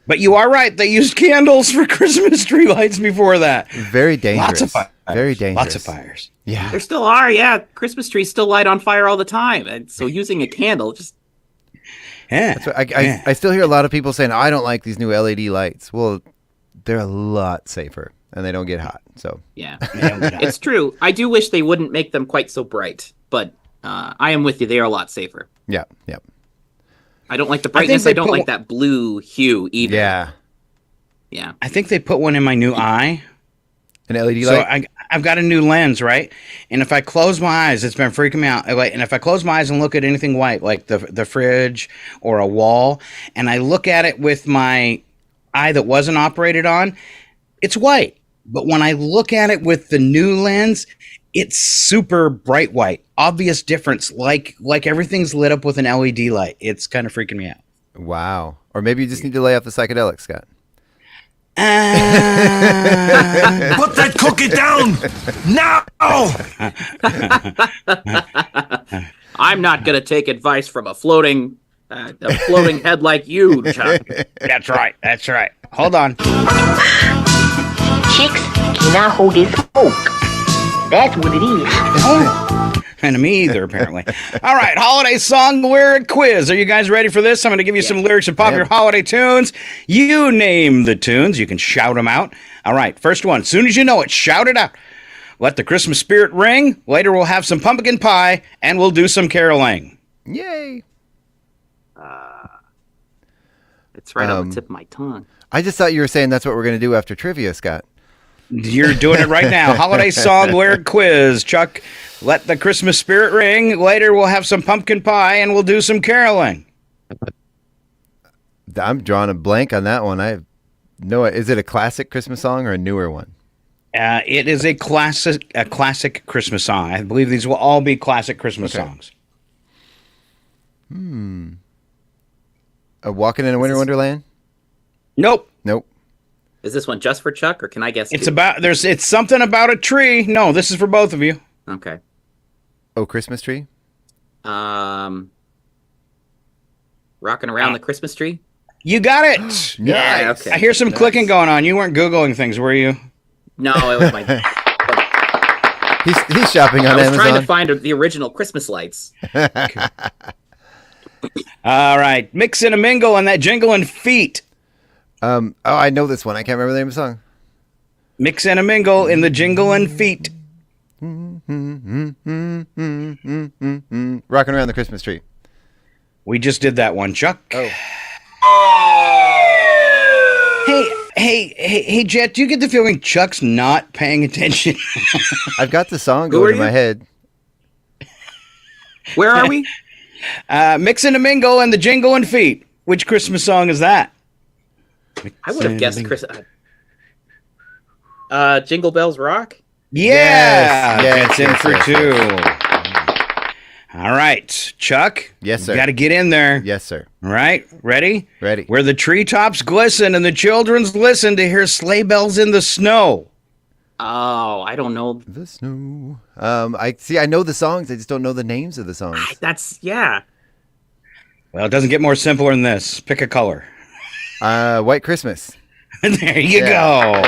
But you are right. They used candles for Christmas tree lights before that. Very dangerous. Lots of fires. Very dangerous. Lots of fires. Yeah. There still are, Christmas trees still light on fire all the time. And so using a candle just... Yeah. That's what I still hear a lot of people saying, I don't like these new LED lights. Well, they're a lot safer, and they don't get hot. So yeah. It's true. I do wish they wouldn't make them quite so bright, but I am with you. They are a lot safer. Yeah. I don't like the brightness. I don't like that blue hue either. Yeah. I think they put one in my new eye. An LED light? So I've got a new lens, right? And if I close my eyes, it's been freaking me out. And if I close my eyes and look at anything white, like the fridge or a wall, and I look at it with my eye that wasn't operated on, it's white. But when I look at it with the new lens, it's super bright white. Obvious difference, like everything's lit up with an LED light. It's kind of freaking me out. Wow. Or maybe you just need to lay off the psychedelics, Scott. Put that cookie down now! I'm not going to take advice from a floating head like you, Chuck. That's right. Hold on. Chicks cannot hold this smoke. That's what it is. And me either, apparently. All right, holiday song lyric quiz. Are you guys ready for this? I'm going to give you some lyrics of popular holiday tunes. You name the tunes. You can shout them out. All right, first one. As soon as you know it, shout it out. Let the Christmas spirit ring. Later, we'll have some pumpkin pie, and we'll do some caroling. Yay. It's right on the tip of my tongue. I just thought you were saying that's what we're going to do after trivia, Scott. You're doing it right now. Holiday song lyric quiz. Chuck, let the Christmas spirit ring. Later, we'll have some pumpkin pie, and we'll do some caroling. I'm drawing a blank on that one. Is it a classic Christmas song or a newer one? It is a classic Christmas song. I believe these will all be classic Christmas songs. Walking in a Winter Wonderland? Nope. Nope. Is this one just for Chuck, or can I guess? It's something about a tree. No, this is for both of you. Okay. Oh, Christmas tree? Rocking around the Christmas tree? You got it. Yeah, okay. I hear some clicking going on. You weren't Googling things, were you? No, it was my... He's shopping on Amazon. I was trying to find the original Christmas lights. All right. Mix and a mingle on that jingling feet. I know this one. I can't remember the name of the song. Mix and a mingle in the jingling feet. Rocking around the Christmas tree. We just did that one, Chuck. Oh. Hey, Jet, do you get the feeling Chuck's not paying attention? I've got the song going in my head. Where are we? Mix and a mingle and the jingling feet. Which Christmas song is that? I would have guessed Jingle Bells Rock? Yeah! Yes, That's in for two. All right, Chuck. Yes, sir. You got to get in there. Yes, sir. All right, ready? Ready. Where the treetops glisten and the children's listen to hear sleigh bells in the snow. Oh, I don't know. The snow. I know the songs. I just don't know the names of the songs. Yeah. Well, it doesn't get more simpler than this. Pick a color. White Christmas. There you go.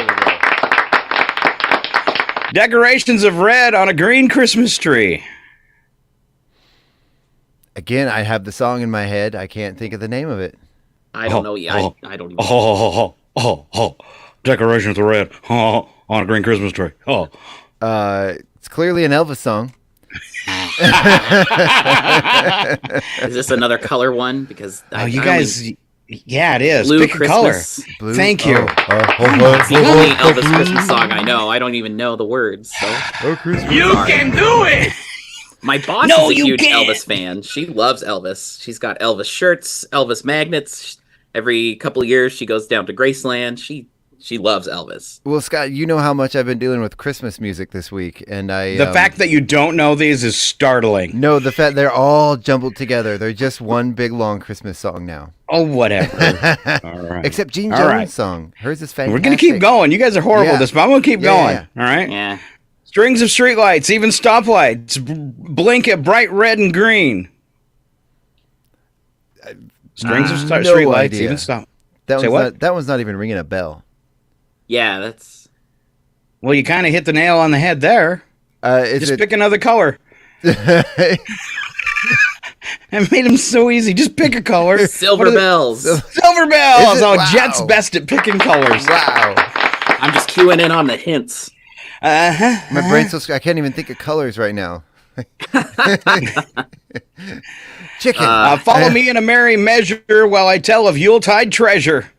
Decorations of red on a green Christmas tree. Again, I have the song in my head. I can't think of the name of it. I don't know yet. I don't even Decorations of red on a green Christmas tree. It's clearly an Elvis song. Is this another color one? Because yeah, it is. Blue Pick a Christmas. color. Blue? Thank you. It's the only Elvis Christmas song I know. I don't even know the words. So. You can do it! My boss is a huge Elvis fan. She loves Elvis. She's got Elvis shirts, Elvis magnets. Every couple of years, she goes down to Graceland. She loves Elvis. Well, Scott, you know how much I've been dealing with Christmas music this week, and the fact that you don't know these is startling. No, the fact they're all jumbled together. They're just one big long Christmas song now. Oh, whatever. All right. Except Gene Jones' song. Hers is fantastic. We're gonna keep going. You guys are horrible at this, but I'm gonna keep going. All right. Yeah. Strings of streetlights, even stoplights, blink at bright red and green. Strings of streetlights, even stop. That one's not even ringing a bell. Yeah, that's... Well, you kind of hit the nail on the head there. Just pick another color. I made them so easy. Just pick a color. Silver bells. Silver bells. Wow. Jet's best at picking colors. Wow. I'm just queuing in on the hints. My brain's so I can't even think of colors right now. Chicken. Follow me in a merry measure while I tell of Yuletide treasure.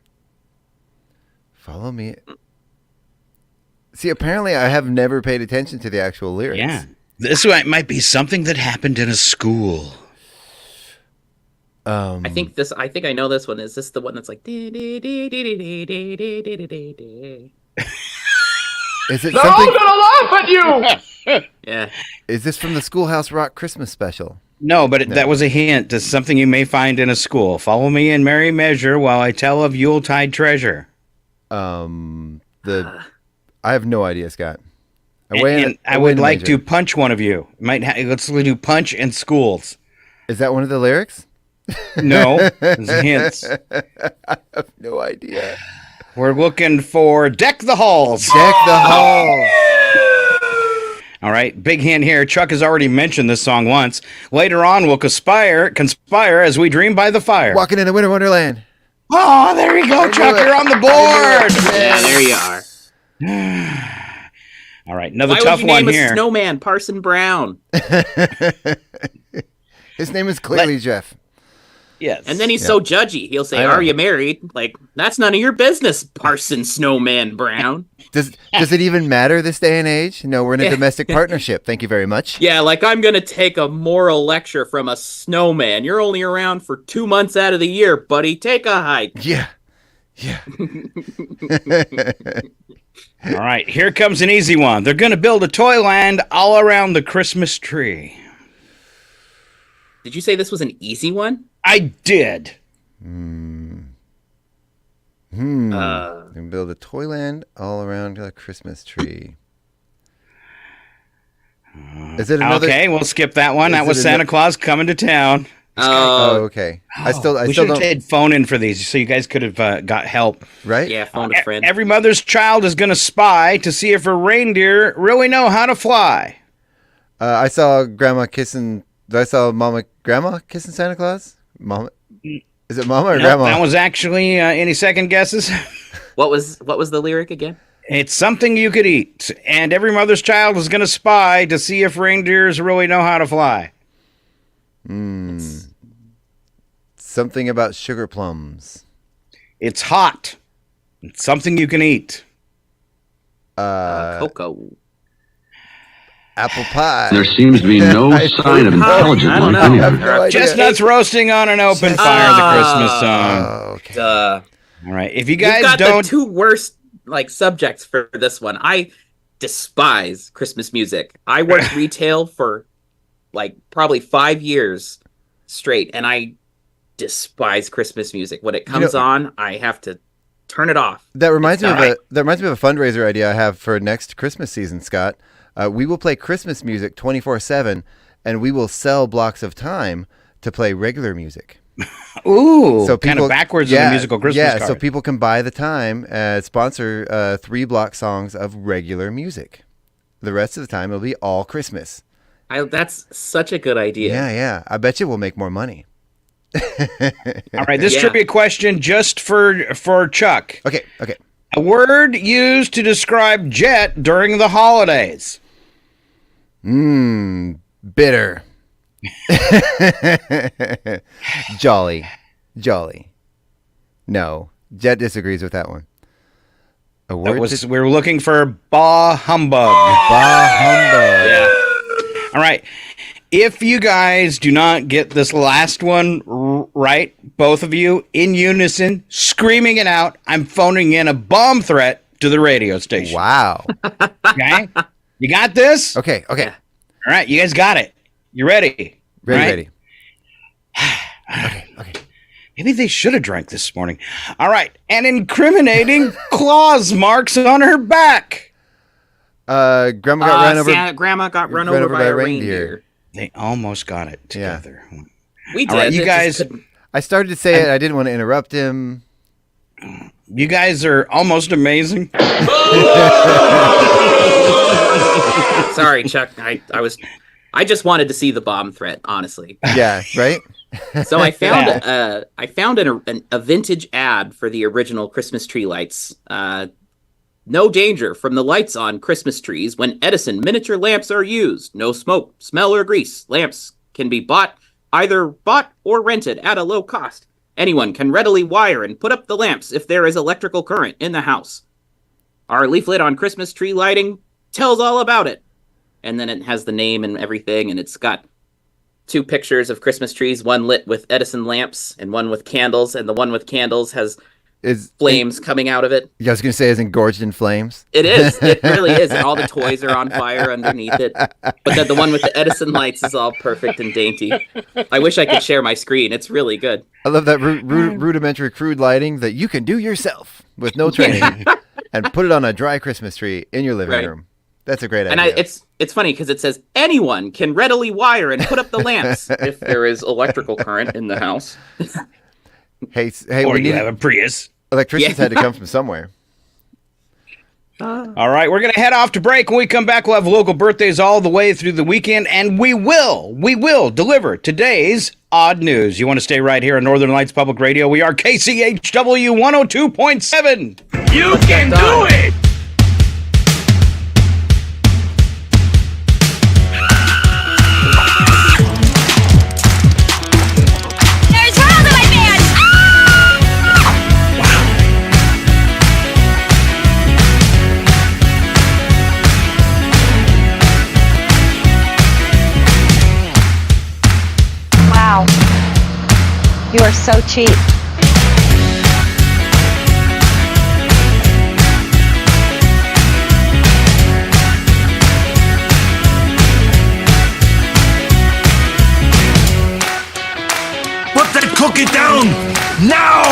Follow me. See, apparently I have never paid attention to the actual lyrics. Yeah. This might be something that happened in a school. I think I know this one. Is this the one that's like... Is it They're something? all gonna laugh at you! Yeah. Is this from the Schoolhouse Rock Christmas special? No, but that was a hint to something you may find in a school. Follow me in merry measure while I tell of Yuletide treasure. I have no idea, Scott. I would like to punch one of you. Let's do punch and schools. Is that one of the lyrics? No, it's hints. I have no idea. We're looking for Deck the Halls. Deck the Halls. All right, big hint here. Chuck has already mentioned this song once. Later on, we'll conspire as we dream by the fire. Walking in a Winter Wonderland. Oh, there you go, Chuck. You're on the board. Yeah, there you are. All right, another tough one here. A snowman Parson Brown. His name is clearly Jeff. Yes. And then he's so judgy. He'll say, "Are you married?" Like, that's none of your business, Parson Snowman Brown. Does it even matter this day and age? No, we're in a domestic partnership. Thank you very much. Yeah, like I'm going to take a moral lecture from a snowman. You're only around for 2 months out of the year, buddy. Take a hike. Yeah. All right, here comes an easy one. They're going to build a toyland all around the Christmas tree. Did you say this was an easy one? I did. You can build a toyland all around a Christmas tree. Is it another? Okay, we'll skip that one. That was Santa Claus coming to town. Oh, okay. I still should have don't. had phone in for these, so you guys could have got help. Right? Yeah, phone a friend. Every mother's child is going to spy to see if her reindeer really know how to fly. I saw Grandma kissing. I saw Grandma kissing Santa Claus. Mama, is it Mama or Grandma? That was actually any second guesses. What was the lyric again? It's something you could eat, and every mother's child is going to spy to see if reindeers really know how to fly. Something about sugar plums. It's hot. It's something you can eat. Cocoa. Apple pie. There seems to be no sign of intelligent I don't life know. anywhere. Chestnuts roasting on an open fire, the Christmas song. Okay. All right. If you You've guys got don't... the two worst subjects for this one. I despise Christmas music. I worked retail for probably 5 years straight, and I despise Christmas music. When it comes on, I have to turn it off. That reminds me of a fundraiser idea I have for next Christmas season, Scott. We will play Christmas music 24/7, and we will sell blocks of time to play regular music. Ooh, so kind of backwards of the musical Christmas card. So people can buy the time, sponsor 3 block songs of regular music. The rest of the time, it'll be all Christmas. That's such a good idea. Yeah. I bet you we'll make more money. All right, this trivia question just for Chuck. Okay. A word used to describe Jet during the holidays. Bitter. Jolly. No, Jet disagrees with that one. A word we were looking for bah humbug. Yeah. All right. If you guys do not get this last one right, both of you in unison, screaming it out, I'm phoning in a bomb threat to the radio station. Wow. Okay? You got this? Okay. All right, you guys got it. You ready? Ready. Okay. Maybe they should have drank this morning. All right. An incriminating claws marks on her back. Grandma got run over by a reindeer. They almost got it together. Yeah. We did. All right, you guys. I started to say it. I didn't want to interrupt him. You guys are almost amazing. Sorry, Chuck. I just wanted to see the bomb threat, honestly. Yeah, right? So I found a vintage ad for the original Christmas tree lights. No danger from the lights on Christmas trees when Edison miniature lamps are used. No smoke, smell, or grease. Lamps can be either bought or rented at a low cost. Anyone can readily wire and put up the lamps if there is electrical current in the house. Our leaflet on Christmas tree lighting tells all about it. And then it has the name and everything, and it's got 2 pictures of Christmas trees, one lit with Edison lamps and one with candles, and the one with candles has flames coming out of it. Yeah, I was going to say, is engorged in flames. It is. It really is. And all the toys are on fire underneath it. But then the one with the Edison lights is all perfect and dainty. I wish I could share my screen. It's really good. I love that rudimentary crude lighting that you can do yourself with no training and put it on a dry Christmas tree in your living room. That's a great idea. And it's funny because it says anyone can readily wire and put up the lamps if there is electrical current in the house. Hey, or you have a Prius. Electricians had to come from somewhere. All right, we're going to head off to break. When we come back, we'll have local birthdays all the way through the weekend, and we will deliver today's odd news. You want to stay right here on Northern Lights Public Radio. We are KCHW 102.7. You can do it! You are so cheap. Put that cookie down! Now!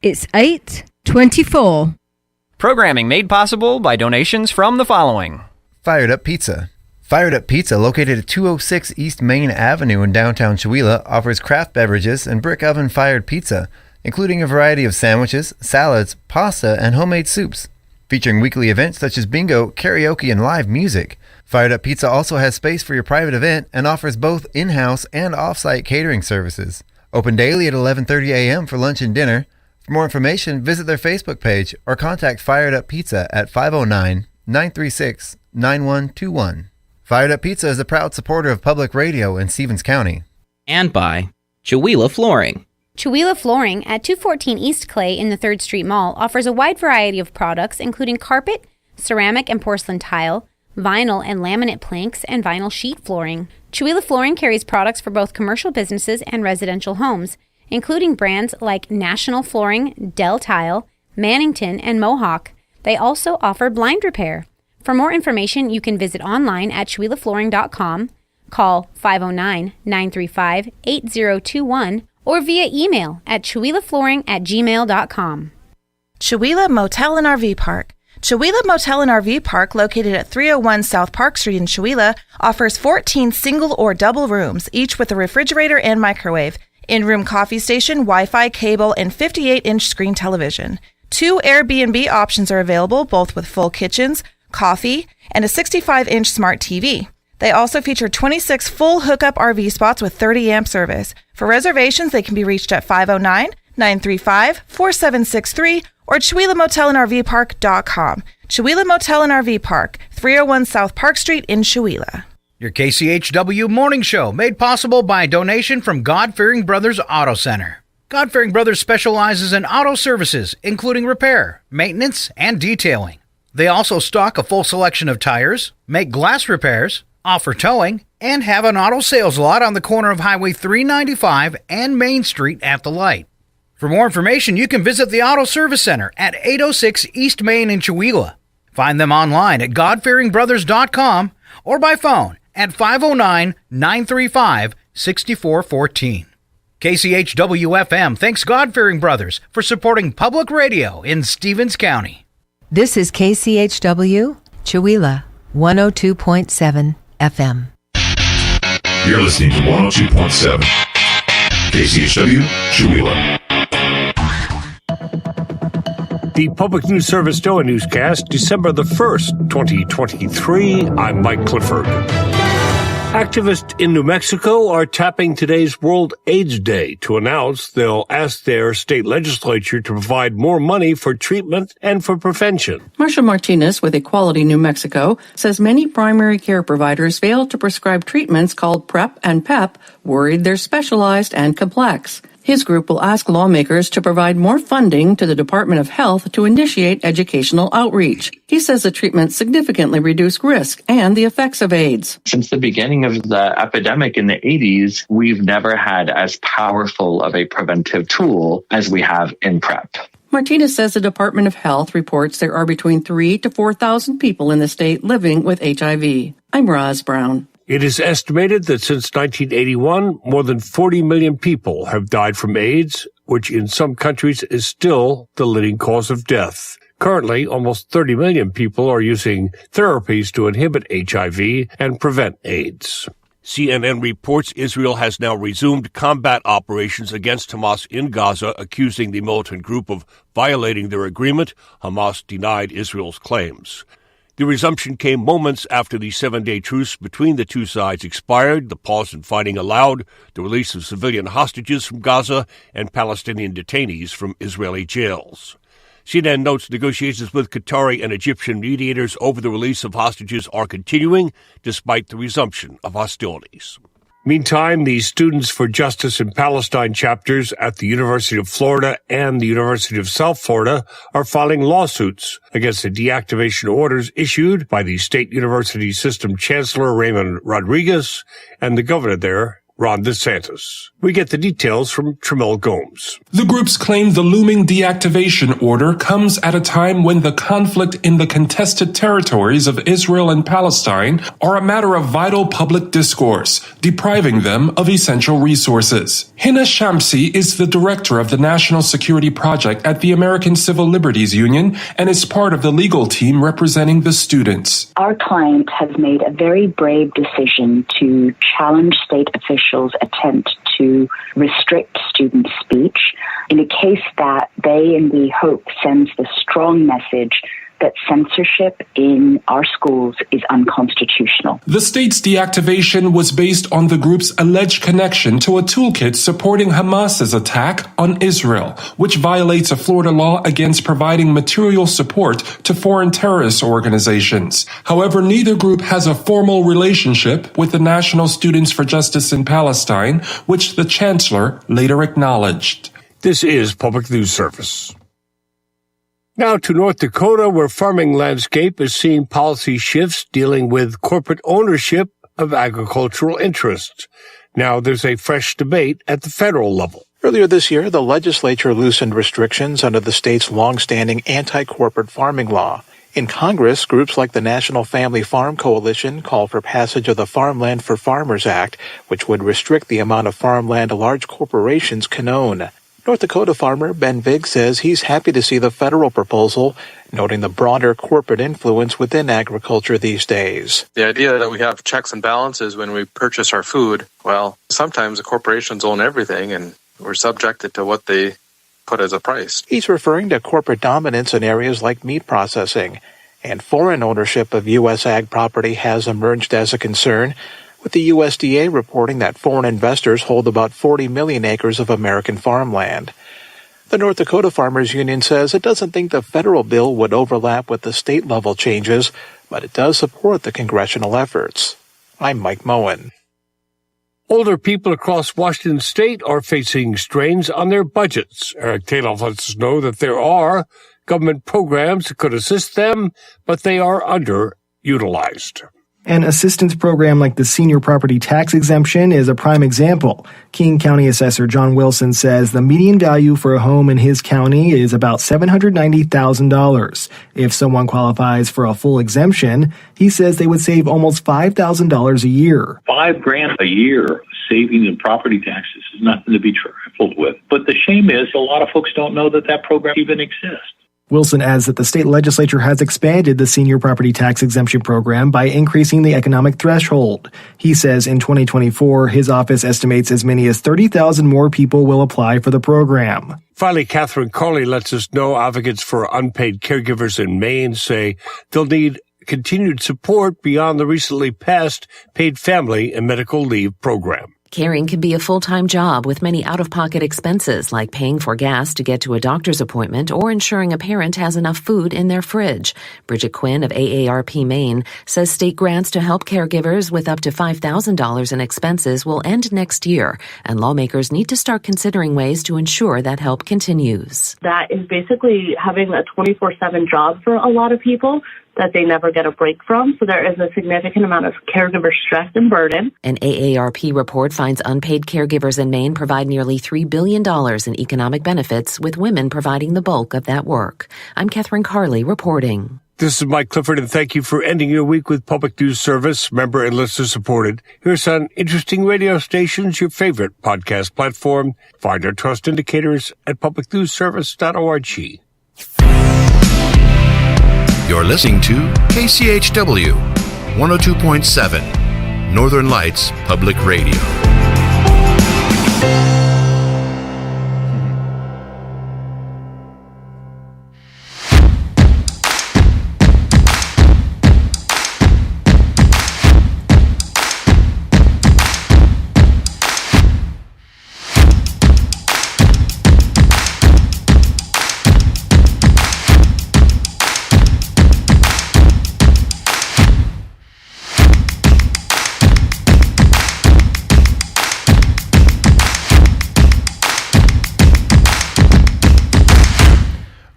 It's 8:24. Programming made possible by donations from the following. Fired Up Pizza. Fired Up Pizza, located at 206 East Main Avenue in downtown Chewelah, offers craft beverages and brick oven fired pizza, including a variety of sandwiches, salads, pasta, and homemade soups. Featuring weekly events such as bingo, karaoke, and live music. Fired Up Pizza also has space for your private event and offers both in-house and off-site catering services. Open daily at 11:30 a.m. for lunch and dinner. For more information, visit their Facebook page or contact Fired Up Pizza at 509-936-9121. Fired Up Pizza is a proud supporter of public radio in Stevens County. And by Chewelah Flooring. Chewelah Flooring at 214 East Clay in the 3rd Street Mall offers a wide variety of products including carpet, ceramic and porcelain tile, vinyl and laminate planks, and vinyl sheet flooring. Chewelah Flooring carries products for both commercial businesses and residential homes, including brands like National Flooring, Del Tile, Mannington, and Mohawk. They also offer blind repair. For more information, you can visit online at ChewelahFlooring.com, call 509-935-8021, or via email at ChewelahFlooring@gmail.com. Chewelah Motel and RV Park. Chewelah Motel and RV Park, located at 301 South Park Street in Chewelah, offers 14 single or double rooms, each with a refrigerator and microwave, in-room coffee station, Wi-Fi, cable, and 58-inch screen television. 2 Airbnb options are available, both with full kitchens, coffee, and a 65-inch smart TV. They also feature 26 full hookup RV spots with 30-amp service. For reservations, they can be reached at 509-935-4763 or ChewelahMotelandRVPark.com. Chewelah Motel and RV Park, 301 South Park Street in Chewelah. Your KCHW morning show, made possible by a donation from God-Fearing Brothers Auto Center. God-Fearing Brothers specializes in auto services, including repair, maintenance, and detailing. They also stock a full selection of tires, make glass repairs, offer towing, and have an auto sales lot on the corner of Highway 395 and Main Street at the light. For more information, you can visit the Auto Service Center at 806 East Main in Chewelah. Find them online at godfearingbrothers.com or by phone at 509-935-6414. KCHW-FM thanks God-Fearing Brothers for supporting public radio in Stevens County. This is KCHW, Chewelah, 102.7 FM. You're listening to 102.7 KCHW, Chewelah. The Public News Service NOAA Newscast, December the 1st, 2023. I'm Mike Clifford. Activists in New Mexico are tapping today's World AIDS Day to announce they'll ask their state legislature to provide more money for treatment and for prevention. Marcia Martinez with Equality New Mexico says many primary care providers fail to prescribe treatments called PrEP and PEP, worried they're specialized and complex. His group will ask lawmakers to provide more funding to the Department of Health to initiate educational outreach. He says the treatments significantly reduce risk and the effects of AIDS. Since the beginning of the epidemic in the 80s, we've never had as powerful of a preventive tool as we have in PrEP. Martinez says the Department of Health reports there are between 3,000 to 4,000 people in the state living with HIV. I'm Roz Brown. It is estimated that since 1981, more than 40 million people have died from AIDS, which in some countries is still the leading cause of death. Currently, almost 30 million people are using therapies to inhibit HIV and prevent AIDS. CNN reports Israel has now resumed combat operations against Hamas in Gaza, accusing the militant group of violating their agreement. Hamas denied Israel's claims. The resumption came moments after the 7-day truce between the two sides expired. The pause in fighting allowed the release of civilian hostages from Gaza and Palestinian detainees from Israeli jails. CNN notes negotiations with Qatari and Egyptian mediators over the release of hostages are continuing despite the resumption of hostilities. Meantime, the Students for Justice in Palestine chapters at the University of Florida and the University of South Florida are filing lawsuits against the deactivation orders issued by the State University System Chancellor Raymond Rodriguez and the governor there, Ron DeSantis. We get the details from Tramel Gomes. The groups claim the looming deactivation order comes at a time when the conflict in the contested territories of Israel and Palestine are a matter of vital public discourse, depriving them of essential resources. Hina Shamsi is the director of the National Security Project at the American Civil Liberties Union and is part of the legal team representing the students. Our client has made a very brave decision to challenge state officials' attempt to restrict student speech in a case that they, and we hope, sends the strong message that censorship in our schools is unconstitutional. The state's deactivation was based on the group's alleged connection to a toolkit supporting Hamas's attack on Israel, which violates a Florida law against providing material support to foreign terrorist organizations. However, neither group has a formal relationship with the National Students for Justice in Palestine, which the chancellor later acknowledged. This is Public News Service. Now to North Dakota, where farming landscape is seeing policy shifts dealing with corporate ownership of agricultural interests. Now there's a fresh debate at the federal level. Earlier this year, the legislature loosened restrictions under the state's long-standing anti-corporate farming law. In Congress, groups like the National Family Farm Coalition call for passage of the Farmland for Farmers Act, which would restrict the amount of farmland large corporations can own. North Dakota farmer Ben Vig says he's happy to see the federal proposal, noting the broader corporate influence within agriculture these days. The idea that we have checks and balances when we purchase our food, well, sometimes the corporations own everything and we're subjected to what they put as a price. He's referring to corporate dominance in areas like meat processing, and foreign ownership of U.S. ag property has emerged as a concern, with the USDA reporting that foreign investors hold about 40 million acres of American farmland. The North Dakota Farmers Union says it doesn't think the federal bill would overlap with the state-level changes, but it does support the congressional efforts. I'm Mike Moen. Older people across Washington state are facing strains on their budgets. Eric Taloff lets us know that there are government programs that could assist them, but they are underutilized. An assistance program like the Senior Property Tax Exemption is a prime example. King County Assessor John Wilson says the median value for a home in his county is about $790,000. If someone qualifies for a full exemption, he says they would save almost $5,000 a year. $5,000 a year saving in property taxes is nothing to be trifled with. But the shame is a lot of folks don't know that that program even exists. Wilson adds that the state legislature has expanded the Senior Property Tax Exemption program by increasing the economic threshold. He says in 2024, his office estimates as many as 30,000 more people will apply for the program. Finally, Catherine Carley lets us know advocates for unpaid caregivers in Maine say they'll need continued support beyond the recently passed Paid Family and Medical Leave program. Caring can be a full-time job with many out-of-pocket expenses like paying for gas to get to a doctor's appointment or ensuring a parent has enough food in their fridge. Bridget Quinn of AARP Maine says state grants to help caregivers with up to $5,000 in expenses will end next year, and lawmakers need to start considering ways to ensure that help continues. That is basically having a 24/7 job for a lot of people that they never get a break from. So there is a significant amount of caregiver stress and burden. An AARP report finds unpaid caregivers in Maine provide nearly $3 billion in economic benefits, with women providing the bulk of that work. I'm Catherine Carley reporting. This is Mike Clifford, and thank you for ending your week with Public News Service, member and listener supported. Here's on interesting radio stations, your favorite podcast platform. Find our trust indicators at publicnewsservice.org. You're listening to KCHW 102.7 Northern Lights Public Radio.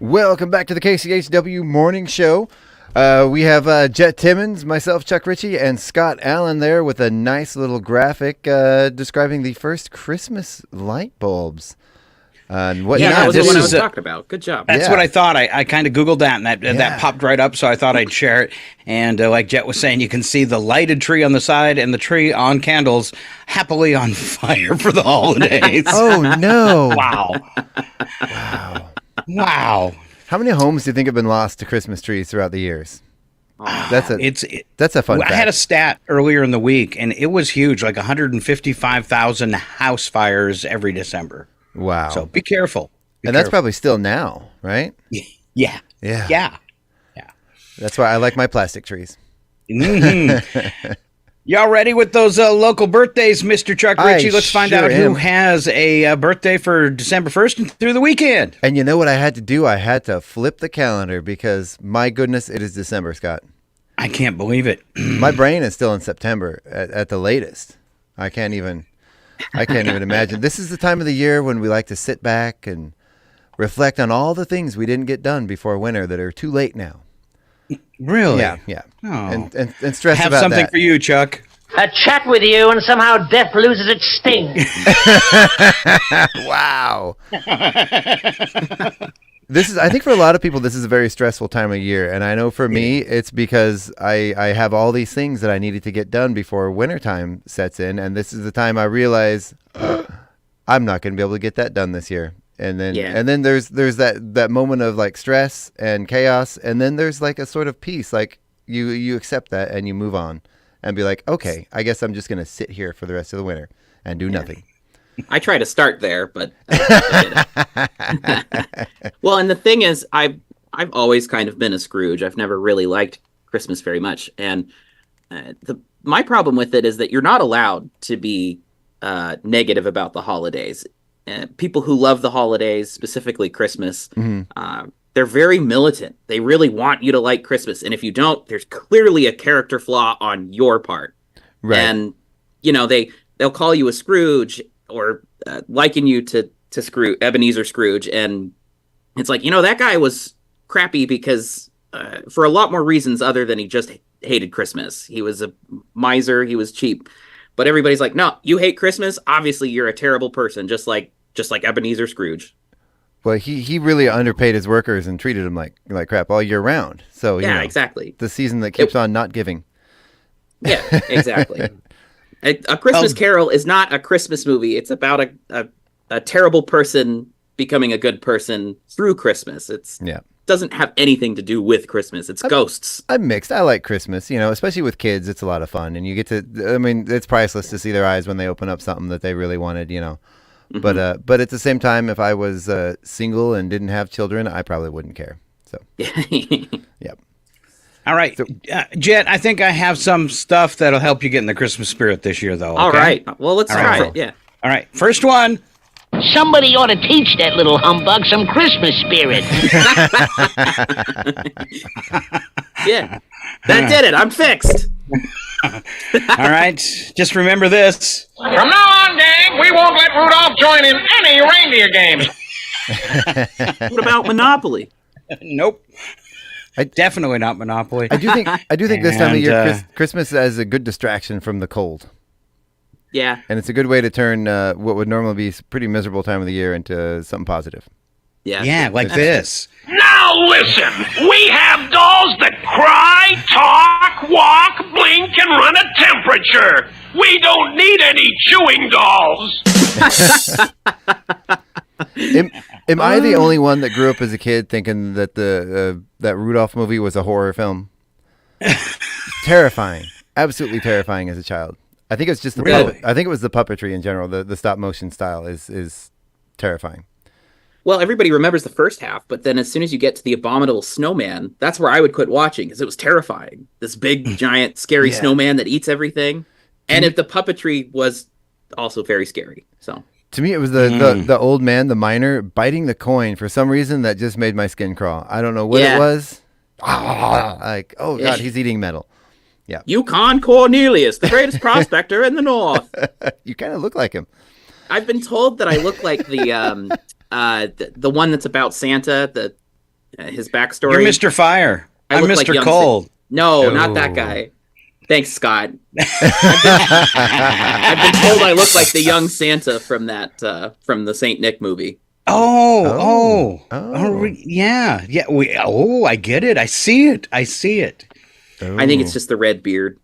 Welcome back to the KCHW Morning Show. We have Jet Timmons, myself, Chuck Ritchie, and Scott Allen there with a nice little graphic describing the first Christmas light bulbs. That was the one I was talking about. Good job. That's what I thought. I kind of Googled that, and that popped right up, so I thought I'd share it. And like Jet was saying, you can see the lighted tree on the side and the tree on candles happily on fire for the holidays. Oh, no. Wow. Wow. How many homes do you think have been lost to Christmas trees throughout the years? That's a fun fact. I had a stat earlier in the week, and it was huge, like 155,000 house fires every December. Wow. So be careful. That's probably still now, right? Yeah. That's why I like my plastic trees. Mm-hmm. Y'all ready with those local birthdays, Mr. Chuck Ritchie? Let's find out who has a birthday for December 1st and through the weekend. And you know what I had to do? I had to flip the calendar because, my goodness, it is December, Scott. I can't believe it. My brain is still in September at the latest. I can't even imagine. This is the time of the year when we like to sit back and reflect on all the things we didn't get done before winter that are too late now. Really? Yeah. Oh. And stress have about something that. for you, Chuck. A chat with you and somehow death loses its sting. Wow. I think for a lot of people, this is a very stressful time of year. And I know for me, it's because I have all these things that I needed to get done before wintertime sets in. And this is the time I realize I'm not going to be able to get that done this year. And then there's that moment of like stress and chaos. And then there's like a sort of peace, like you accept that and you move on and be like, okay, I guess I'm just going to sit here for the rest of the winter and do nothing. I try to start there, but well, and the thing is, I've always kind of been a Scrooge. I've never really liked Christmas very much, and my problem with it is that you're not allowed to be negative about the holidays. People who love the holidays, specifically Christmas, they're very militant. They really want you to like Christmas, and if you don't, there's clearly a character flaw on your part. Right. And they'll call you a Scrooge, or liken you to Scrooge, Ebenezer Scrooge, and it's like, that guy was crappy because for a lot more reasons other than he just hated Christmas. He was a miser, he was cheap, but everybody's like, no, you hate Christmas, obviously you're a terrible person, just like Ebenezer Scrooge. Well, he really underpaid his workers and treated them like crap all year round. So exactly, the season that keeps on not giving. Yeah, exactly. A Christmas Carol is not a Christmas movie. It's about a terrible person becoming a good person through Christmas. Doesn't have anything to do with Christmas. It's ghosts. I'm mixed. I like Christmas, especially with kids. It's a lot of fun, and you get to. I mean, it's priceless to see their eyes when they open up something that they really wanted. Mm-hmm. But at the same time, if I was single and didn't have children, I probably wouldn't care. So, yep. All right, Jet, I think I have some stuff that'll help you get in the Christmas spirit this year, though. Okay? All right. Well, let's try it. Yeah. All right. First one. Somebody ought to teach that little humbug some Christmas spirit. Yeah. That did it. I'm fixed. All right. Just remember this. From now on, gang, we won't let Rudolph join in any reindeer games. What about Monopoly? Nope. Definitely not Monopoly. I do think this time of year, Christmas is a good distraction from the cold. Yeah. And it's a good way to turn what would normally be a pretty miserable time of the year into something positive. Yeah. Yeah, like this. Now listen, we have dolls that cry, talk, walk, blink, and run a temperature. We don't need any chewing dolls. Am I the only one that grew up as a kid thinking that that Rudolph movie was a horror film? Terrifying, absolutely terrifying as a child. I think it's just the puppet. I think it was the puppetry in general. The stop motion style is terrifying. Well, everybody remembers the first half, but then as soon as you get to the abominable snowman, that's where I would quit watching because it was terrifying. This big, giant, scary snowman that eats everything, and if the puppetry was also very scary. So. To me, it was the old man, the miner, biting the coin. For some reason, that just made my skin crawl. I don't know what it was. Like, oh, God, he's eating metal. Yeah. Yukon Cornelius, the greatest prospector in the North. You kind of look like him. I've been told that I look like the one that's about Santa, his backstory. You're Mr. Fire. I I'm look Mr. like young Cold. No, not that guy. Thanks, Scott. I've been told I look like the young Santa from from the Saint Nick movie. Yeah. I get it. I see it. I think it's just the red beard.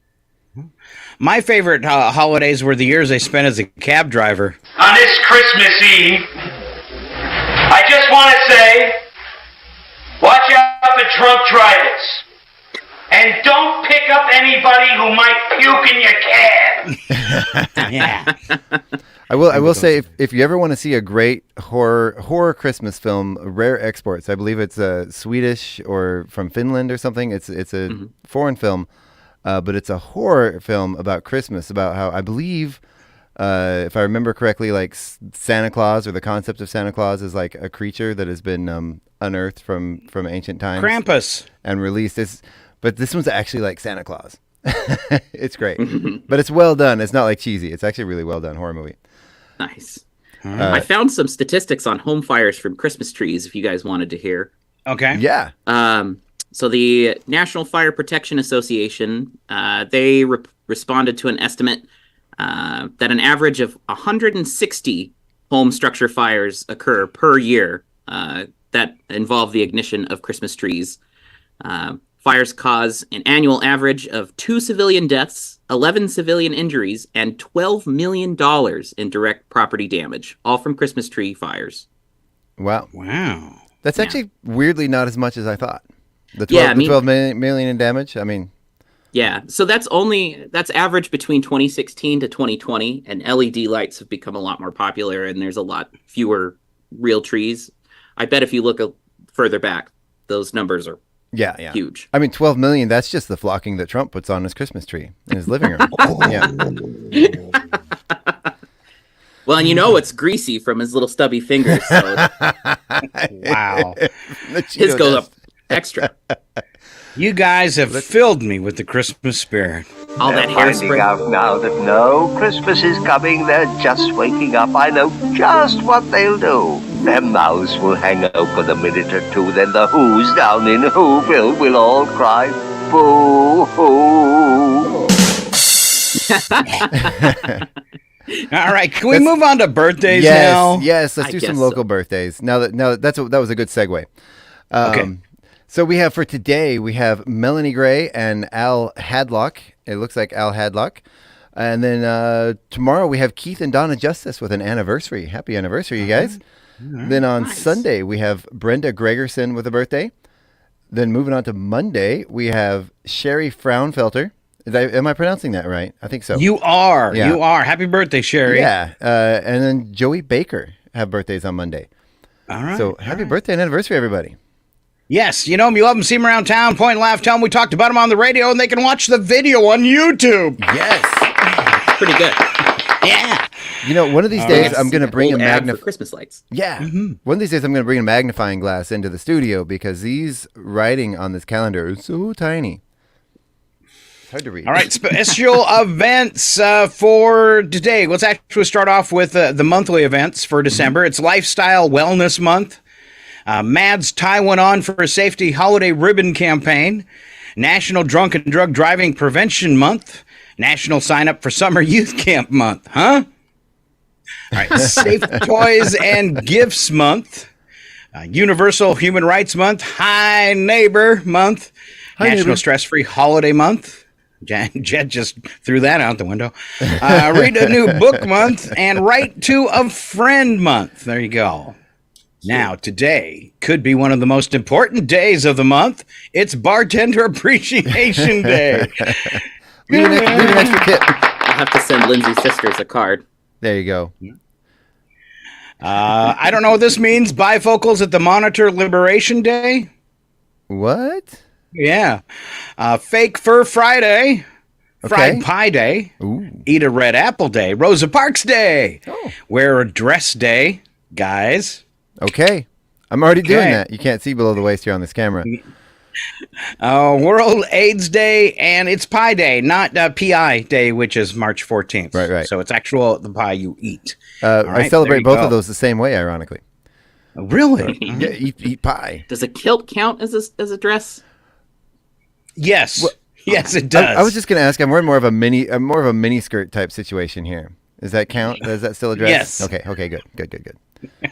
My favorite holidays were the years I spent as a cab driver. On this Christmas Eve, I just want to say, watch out for drunk drivers. And don't pick up anybody who might puke in your cab. Yeah. I will say if you ever want to see a great horror Christmas film, Rare Exports. I believe it's Swedish or from Finland or something. It's a foreign film, but it's a horror film about Christmas. About how I believe, if I remember correctly, like Santa Claus or the concept of Santa Claus is like a creature that has been unearthed from ancient times. Krampus and released. But this one's actually like Santa Claus. It's great, but it's well done. It's not like cheesy. It's actually a really well done horror movie. Nice. I found some statistics on home fires from Christmas trees, if you guys wanted to hear. Okay. Yeah. So the National Fire Protection Association, they responded to an estimate that an average of 160 home structure fires occur per year that involve the ignition of Christmas trees. Fires cause an annual average of 2 civilian deaths, 11 civilian injuries, and $12 million in direct property damage, all from Christmas tree fires. Wow. That's actually weirdly not as much as I thought. The 12 million in damage, I mean... Yeah, so that's average between 2016 to 2020, and LED lights have become a lot more popular, and there's a lot fewer real trees. I bet if you look further back, those numbers are huge. I mean, 12 million, that's just the flocking that Trump puts on his Christmas tree in his living room. Yeah. Well, and it's greasy from his little stubby fingers. So wow. His goes up extra. You guys have filled me with the Christmas spirit. All that finding out now that no Christmas is coming. They're just waking up. I know just what they'll do. Their mouths will hang open a minute or two. Then the Who's down in Whoville will all cry, boo-hoo. All right, can we move on to birthdays now? Yes, let's do some local birthdays. Now that was a good segue. Okay. So we have for today, we have Melanie Gray and Al Hadlock. It looks like Al Hadlock. And then tomorrow we have Keith and Donna Justice with an anniversary. Happy anniversary, you guys. Right. Then on Sunday, we have Brenda Gregerson with a birthday. Then moving on to Monday, we have Sherry Fraunfelter. Am I pronouncing that right? I think so. You are. Yeah. You are. Happy birthday, Sherry. Yeah. And then Joey Baker have birthdays on Monday. All right. So happy birthday and anniversary, everybody. Yes, you know them, you love them, see them around town, point and laugh, tell them we talked about them on the radio, and they can watch the video on YouTube. Yes. Pretty good. Yeah. One of these days I'm going to bring a Christmas lights. Yeah. Mm-hmm. One of these days I'm going to bring a magnifying glass into the studio because these writing on this calendar is so tiny. It's hard to read. All right, special events for today. Let's actually start off with the monthly events for December. Mm-hmm. It's Lifestyle Wellness Month. Mads Taiwan On for a Safety Holiday Ribbon Campaign, National Drunk and Drug Driving Prevention Month, National Sign Up for Summer Youth Camp Month, huh? All right, Safe Toys and Gifts Month, Universal Human Rights Month, Hi Neighbor Month, National Stress-Free Holiday Month. Jed just threw that out the window. Read a New Book Month, and Write to a Friend Month. There you go. Now, today could be one of the most important days of the month. It's Bartender Appreciation Day. leave an extra tip. I'll have to send Lindsay's sisters a card. There you go. I don't know what this means. Bifocals at the Monitor Liberation Day. What? Yeah. Fake Fur Friday. Fried Pie Day. Ooh. Eat a Red Apple Day. Rosa Parks Day. Oh. Wear a Dress Day. Guys. Okay. I'm already doing that. You can't see below the waist here on this camera. World AIDS Day, and it's Pie Day, not PI Day, which is March 14th. Right. So it's the pie you eat. I celebrate both of those the same way, ironically. Really? Yeah, eat pie. Does a kilt count as a dress? Yes. Well, yes, it does. I was just going to ask. I'm wearing more of a mini skirt type situation here. Does that count? Does that still address? Yes. Okay. Good.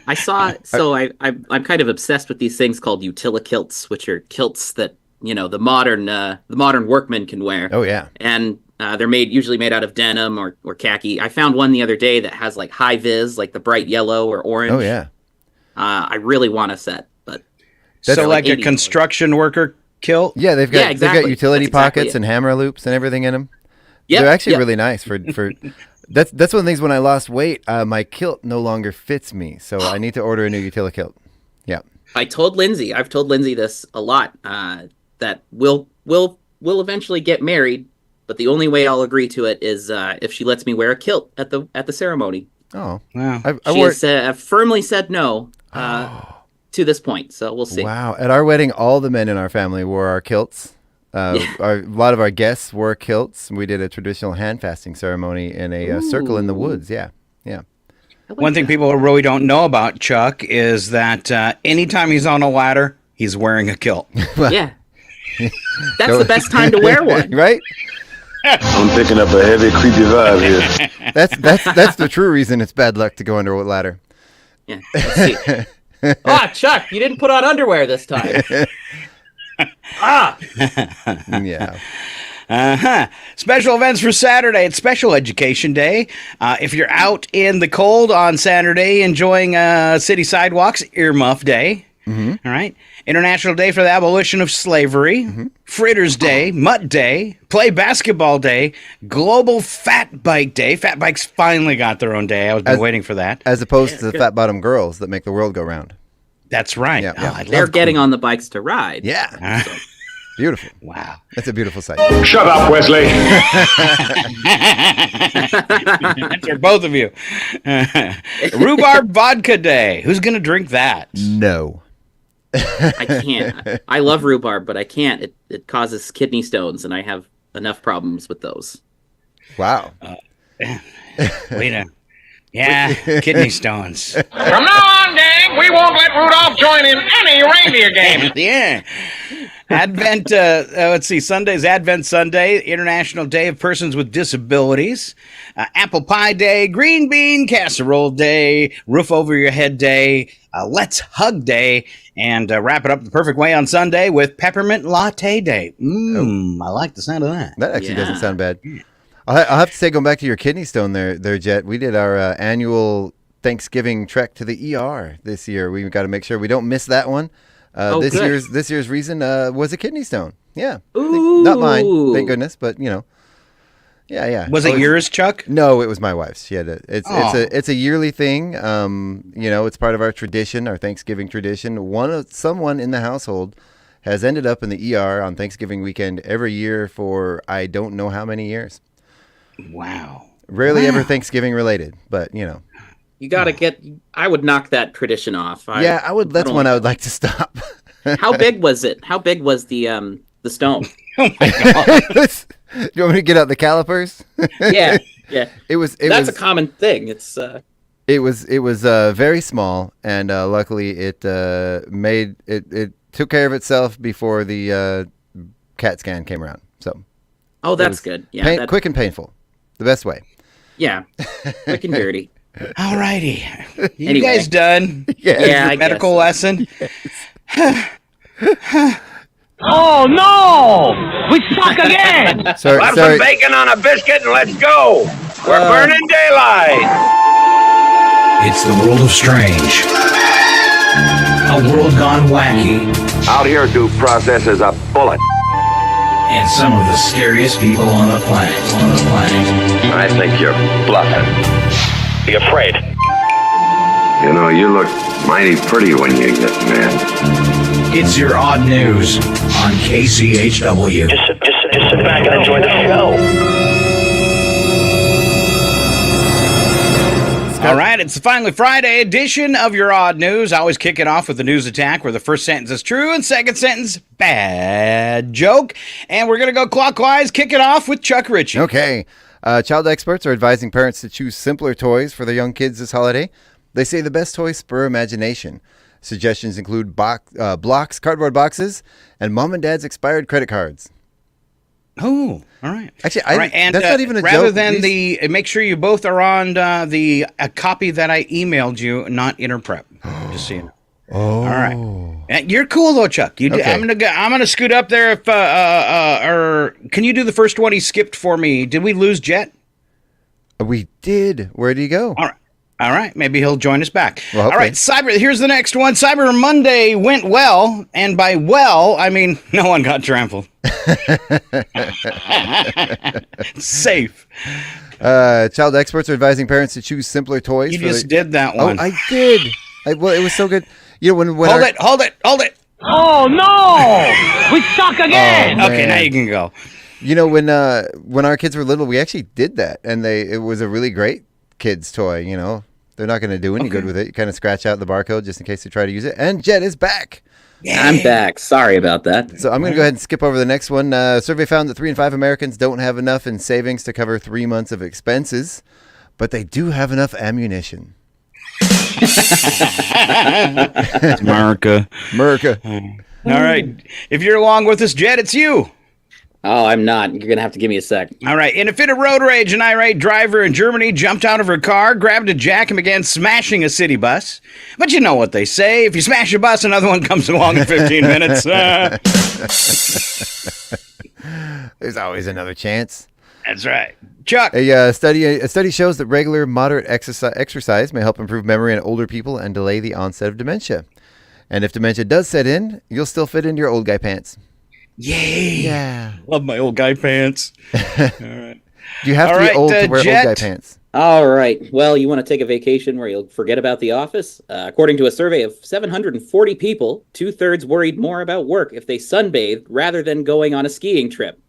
I saw. So I'm kind of obsessed with these things called utilakilts, which are kilts that the modern workman can wear. Oh yeah. And they're usually made out of denim or khaki. I found one the other day that has like high vis, like the bright yellow or orange. Oh yeah. I really want a set, but so like a construction worker kilt. Yeah, they've got utility pockets and hammer loops and everything in them. Yeah, they're actually really nice for. That's one of the things when I lost weight, my kilt no longer fits me, so I need to order a new utility kilt. Yeah. I've told Lindsay this a lot, that we'll eventually get married, but the only way I'll agree to it is if she lets me wear a kilt at the ceremony. Oh, wow. She's firmly said no to this point, so we'll see. Wow. At our wedding, all the men in our family wore our kilts. A lot of our guests wore kilts. We did a traditional hand fasting ceremony in a circle in the woods. Yeah. One thing people really don't know about Chuck is that anytime he's on a ladder, he's wearing a kilt. Yeah. That's the best time to wear one. Right? I'm picking up a heavy, creepy vibe here. That's the true reason it's bad luck to go under a ladder. Yeah. Let's see. Chuck, you didn't put on underwear this time. Yeah. Special events for Saturday. It's Special Education Day. If you're out in the cold on Saturday enjoying city sidewalks, Earmuff Day. Mm-hmm. All right. International Day for the Abolition of Slavery. Mm-hmm. Fritters Day. Mutt Day. Play Basketball Day. Global Fat Bike Day. Fat bikes finally got their own day. I was waiting for that. As opposed to the fat bottom girls that make the world go round. That's right. Yeah. Oh, they're getting on the bikes to ride. Yeah. So. Beautiful. Wow. That's a beautiful sight. Shut up, Wesley. That's for both of you. Rhubarb Vodka Day. Who's going to drink that? No. I can't. I love rhubarb, but I can't. It causes kidney stones, and I have enough problems with those. Wow. Wait a Yeah, kidney stones. From now on, gang, we won't let Rudolph join in any reindeer games. Yeah. Advent, let's see, Sunday's Advent Sunday, International Day of Persons with Disabilities, Apple Pie Day, Green Bean Casserole Day, Roof Over Your Head Day, Let's Hug Day, and wrap it up the perfect way on Sunday with Peppermint Latte Day. I like the sound of that. That actually doesn't sound bad. I'll have to say, going back to your kidney stone there, Jet, we did our annual Thanksgiving trek to the ER this year. We've got to make sure we don't miss that one. This year's reason was a kidney stone. Yeah. Not mine, thank goodness, but you know. Yeah. Was it yours, Chuck? No, it was my wife's. She had it's a yearly thing. You know, it's part of our tradition, our Thanksgiving tradition. Someone in the household has ended up in the ER on Thanksgiving weekend every year for I don't know how many years. Wow. Rarely ever Thanksgiving related, but you know. You got to I would knock that tradition off. I would. That's one I would like to stop. How big was it? How big was the stone? Oh my God. Do you want me to get out the calipers? Yeah. That's a common thing. It's It was very small, and luckily it took care of itself before the CAT scan came around. So. Oh, that's good. Yeah. Quick and painful, the best way. Yeah. Quick and dirty. All righty. You guys done? Yeah. Medical lesson? Oh no! We suck again! Put some bacon on a biscuit and let's go! We're burning daylight! It's the world of strange. A world gone wacky. Out here, due process is a bullet. And some of the scariest people on the planet. I think you're bluffing. Be afraid. You know, you look mighty pretty when you get mad. It's your odd news on KCHW. Just sit back and enjoy the show. All right, it's the Finally Friday edition of your Odd News. I always kick it off with the news attack where the first sentence is true and second sentence, bad joke. And we're going to go clockwise, kick it off with Chuck Ritchie. Okay. Child experts are advising parents to choose simpler toys for their young kids this holiday. They say the best toys spur imagination. Suggestions include blocks, cardboard boxes, and mom and dad's expired credit cards. Oh, all right. Actually, All right. And that's not even a rather joke. than make sure you both are on a copy that I emailed you, not Interprep. Just so you know. Oh, all right. And you're cool though, Chuck. You do, Okay. I'm gonna scoot up there. If or can you do the first one he skipped for me? Did we lose Jet? We did. Where did he go? All right, maybe he'll join us back. Well, okay. All right, here's the next one. Cyber Monday went well, and by well, I mean no one got trampled. Safe. Child experts are advising parents to choose simpler toys. You just did that one. Oh, I did. Well, it was so good. You know, when Hold it. Oh no! We suck again. Oh, okay, man. now you can go. You know, when our kids were little, we actually did that, and it was a really great kids toy. You know, they're not going to do any good with it. You kind of scratch out the barcode just in case they try to use it. And Jet is back. I'm back. Sorry about that. So I'm going to go ahead and skip over the next one. Survey found that 3 in 5 Americans don't have enough in savings to cover 3 months of expenses, but they do have enough ammunition. America. All right. If you're along with us, Jet, it's you. Oh, I'm not. You're going to have to give me a sec. All right. In a fit of road rage, an irate driver in Germany jumped out of her car, grabbed a jack, and began smashing a city bus. But you know what they say. If you smash a bus, another one comes along in 15 minutes. There's always another chance. That's right. Chuck. A study shows that regular, moderate exercise may help improve memory in older people and delay the onset of dementia. And if dementia does set in, you'll still fit into your old guy pants. Yay. Yeah. Love my old guy pants. All right. You have to be old to wear Jet. old guy pants. All right. Well, you want to take a vacation where you'll forget about the office? According to a survey of 740 people, 2/3 worried more about work if they sunbathed rather than going on a skiing trip.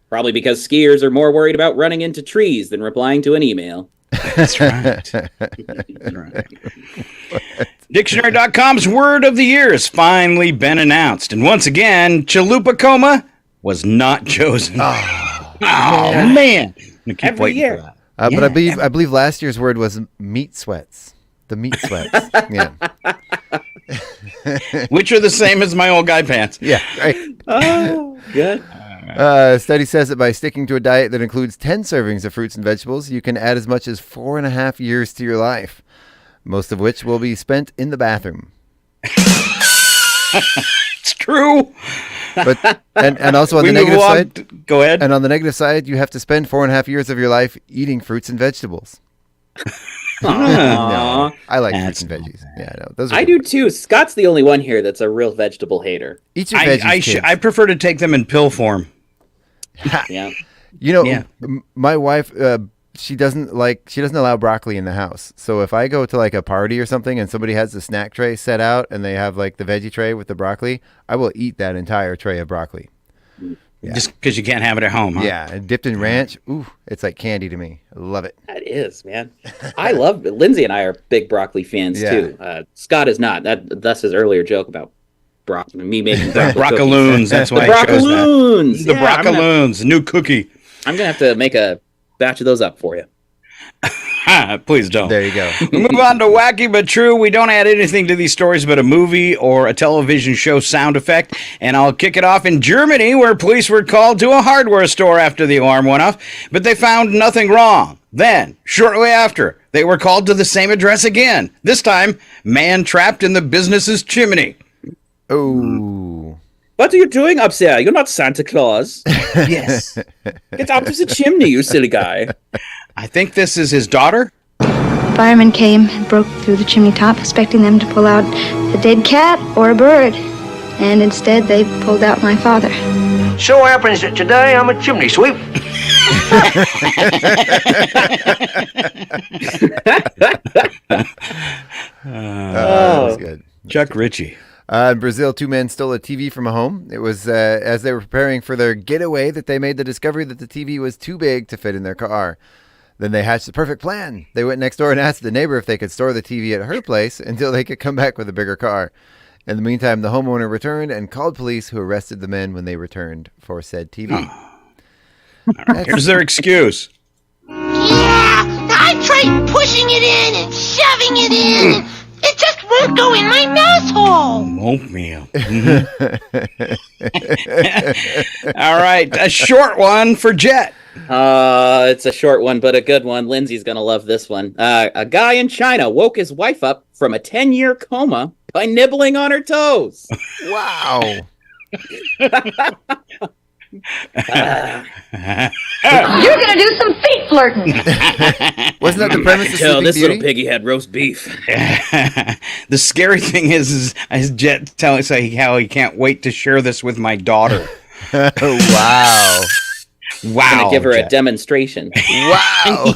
Probably because skiers are more worried about running into trees than replying to an email. That's right. Dictionary.com's word of the year has finally been announced. And once again, chalupa coma was not chosen. Oh man. Keep Every year. For that. But I believe last year's word was meat sweats. The meat sweats. Yeah. Which are the same as my old guy pants. Yeah, right. Oh, good. Study says that by sticking to a diet that includes 10 servings of fruits and vegetables, you can add as much as 4.5 years to your life, most of which will be spent in the bathroom. It's true. But and also on the negative side, go ahead. And on the negative side, you have to spend 4.5 years of your life eating fruits and vegetables. No, I like fruits and veggies. Yeah, I know. Those are I do too. Scott's the only one here that's a real vegetable hater. Eat your veggies, I prefer to take them in pill form. Yeah. You know, my wife, she doesn't allow broccoli in the house. So if I go to like a party or something and somebody has the snack tray set out and they have like the veggie tray with the broccoli, I will eat that entire tray of broccoli. Yeah. Just because you can't have it at home, huh? Yeah, and dipped in ranch. Ooh, it's like candy to me. I love it. That is, man. I love it. Lindsay and I are big broccoli fans too. Scott is not. That's his earlier joke about broccoli. Me making broccoli broccoloons. That's why the broccoloons. The broccoloons. New cookie. I'm gonna have to make a batch of those up for you. Please don't. There you go. Move on to wacky but true. We don't add anything to these stories but a movie or a television show sound effect. And I'll kick it off in Germany, where police were called to a hardware store after the alarm went off, but they found nothing wrong. Then, shortly after, they were called to the same address again. This time, man trapped in the business's chimney. Oh. What are you doing up there? You're not Santa Claus. Yes. Get out of the chimney, you silly guy. I think this is his daughter. Firemen came and broke through the chimney top, expecting them to pull out a dead cat or a bird. And instead, they pulled out my father. So happens that today I'm a chimney sweep. That was good. Chuck Ritchie. In Brazil, 2 men stole a TV from a home. It was as they were preparing for their getaway that they made the discovery that the TV was too big to fit in their car. Then they hatched the perfect plan. They went next door and asked the neighbor if they could store the TV at her place until they could come back with a bigger car. In the meantime, the homeowner returned and called police, who arrested the men when they returned for said TV. Here's their excuse. Yeah, I tried pushing it in and shoving it in. It just won't go in my mouse hole. Oatmeal. All right, a short one for Jet. It's a short one, but a good one. Lindsay's going to love this one. A guy in China woke his wife up from a 10-year coma by nibbling on her toes. Wow. You're gonna do some feet flirting. Wasn't that the premise of Tell Sleeping this Beauty? little piggy had roast beef. The scary thing is Jet telling us how he can't wait to share this with my daughter. Wow. Wow. Gonna give her Jet. a demonstration. Wow.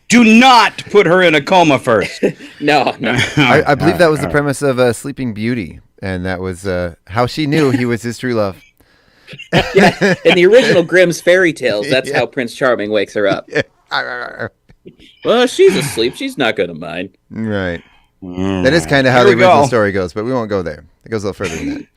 Do not put her in a coma first. No. I believe that was the premise of Sleeping Beauty, and that was how she knew he was his true love. Yeah, in the original Grimm's fairy tales, that's how Prince Charming wakes her up. Well, she's asleep. She's not going to mind. Right. That is kind of how the original story goes, but we won't go there. It goes a little further than that.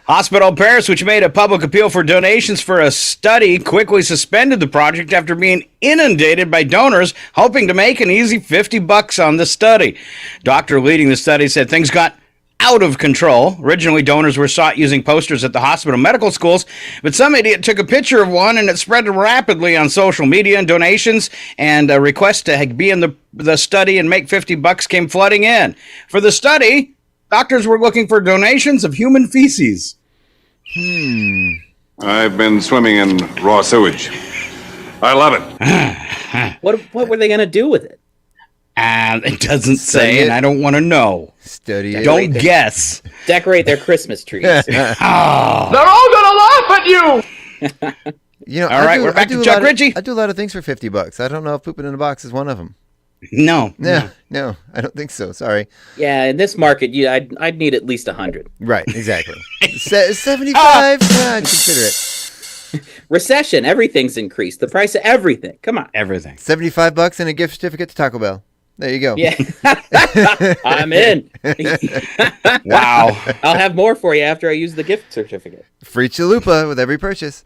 Hospital Paris, which made a public appeal for donations for a study, quickly suspended the project after being inundated by donors hoping to make an easy $50 on the study. Doctor leading the study said things got out of control. Originally, donors were sought using posters at the hospital medical schools, but some idiot took a picture of one and it spread rapidly on social media, and donations and a request to be in the study and make $50 came flooding in. For the study, doctors were looking for donations of human feces. I've been swimming in raw sewage. I love it. What were they going to do with it? It doesn't say, and I don't want to know. Study it. Don't guess. Decorate their Christmas trees. Oh. They're all gonna laugh at you. You know, All right, we're back to Chuck Ritchie. I do a lot of things for $50. I don't know if pooping in a box is one of them. No, I don't think so. Sorry. Yeah, in this market, I'd need at least 100. Right, exactly. 75. Consider it. Recession, everything's increased. The price of everything. Come on. Everything. $75 and a gift certificate to Taco Bell. There you go. Yeah. I'm in. Wow. I'll have more for you after I use the gift certificate. Free chalupa with every purchase.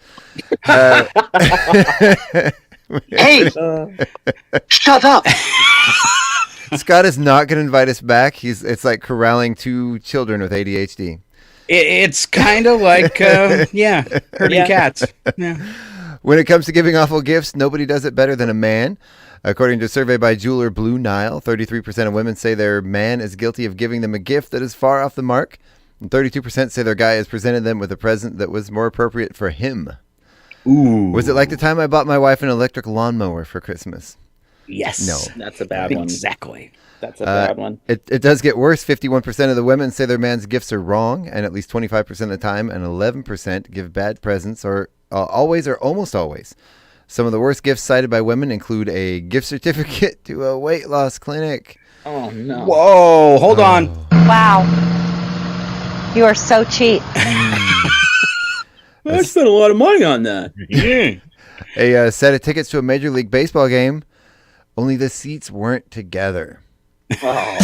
Hey, shut up. Scott is not going to invite us back. It's like corralling two children with ADHD. It's kind of like, herding cats. Yeah. When it comes to giving awful gifts, nobody does it better than a man. According to a survey by jeweler Blue Nile, 33% of women say their man is guilty of giving them a gift that is far off the mark, and 32% say their guy has presented them with a present that was more appropriate for him. Ooh. Was it like the time I bought my wife an electric lawnmower for Christmas? Yes. No. That's a bad one. Exactly. That's a bad one. It does get worse. 51% of the women say their man's gifts are wrong, and at least 25% of the time, and 11% give bad presents, or always or almost always. Some of the worst gifts cited by women include a gift certificate to a weight loss clinic. Oh, no. Whoa, hold on. Wow. You are so cheap. I spent a lot of money on that. A set of tickets to a Major League Baseball game, only the seats weren't together. Oh.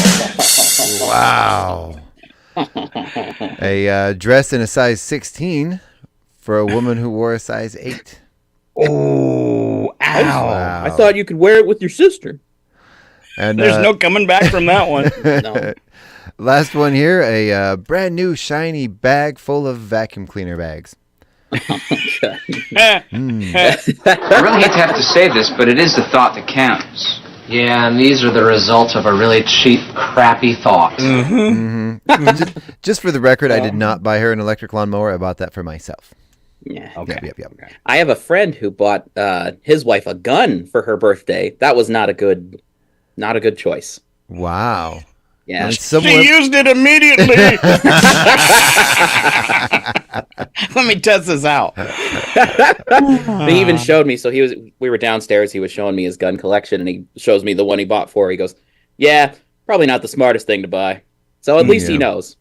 Wow. A dress in a size 16 for a woman who wore a size 8. Oh, ow. Wow. I thought you could wear it with your sister. And there's no coming back from that one. No. Last one here, a brand new shiny bag full of vacuum cleaner bags. I really hate to have to say this, but it is the thought that counts. Yeah, and these are the results of a really cheap, crappy thought. Just for the record, I did not buy her an electric lawnmower. I bought that for myself. Yeah. Okay. Yep. I have a friend who bought his wife a gun for her birthday. That was not a good choice. Wow. Yeah. She used it immediately. Let me test this out. He even showed me. So we were downstairs. He was showing me his gun collection, and he shows me the one he bought for her. He goes, "Yeah, probably not the smartest thing to buy." So at least he knows.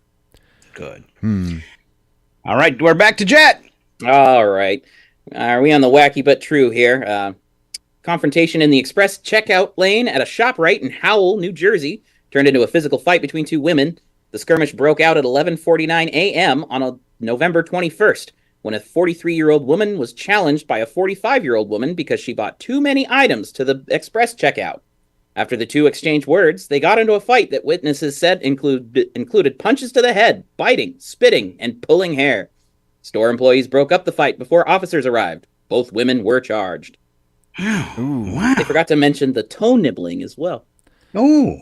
Good. All right, we're back to Jet. All right. Are we on the wacky but true here? Confrontation in the express checkout lane at a ShopRite in Howell, New Jersey, turned into a physical fight between two women. The skirmish broke out at 11:49 a.m. on November 21st, when a 43-year-old woman was challenged by a 45-year-old woman because she bought too many items to the express checkout. After the two exchanged words, they got into a fight that witnesses said included punches to the head, biting, spitting, and pulling hair. Store employees broke up the fight before officers arrived. Both women were charged. Ooh, wow. They forgot to mention the toe nibbling as well. Ooh.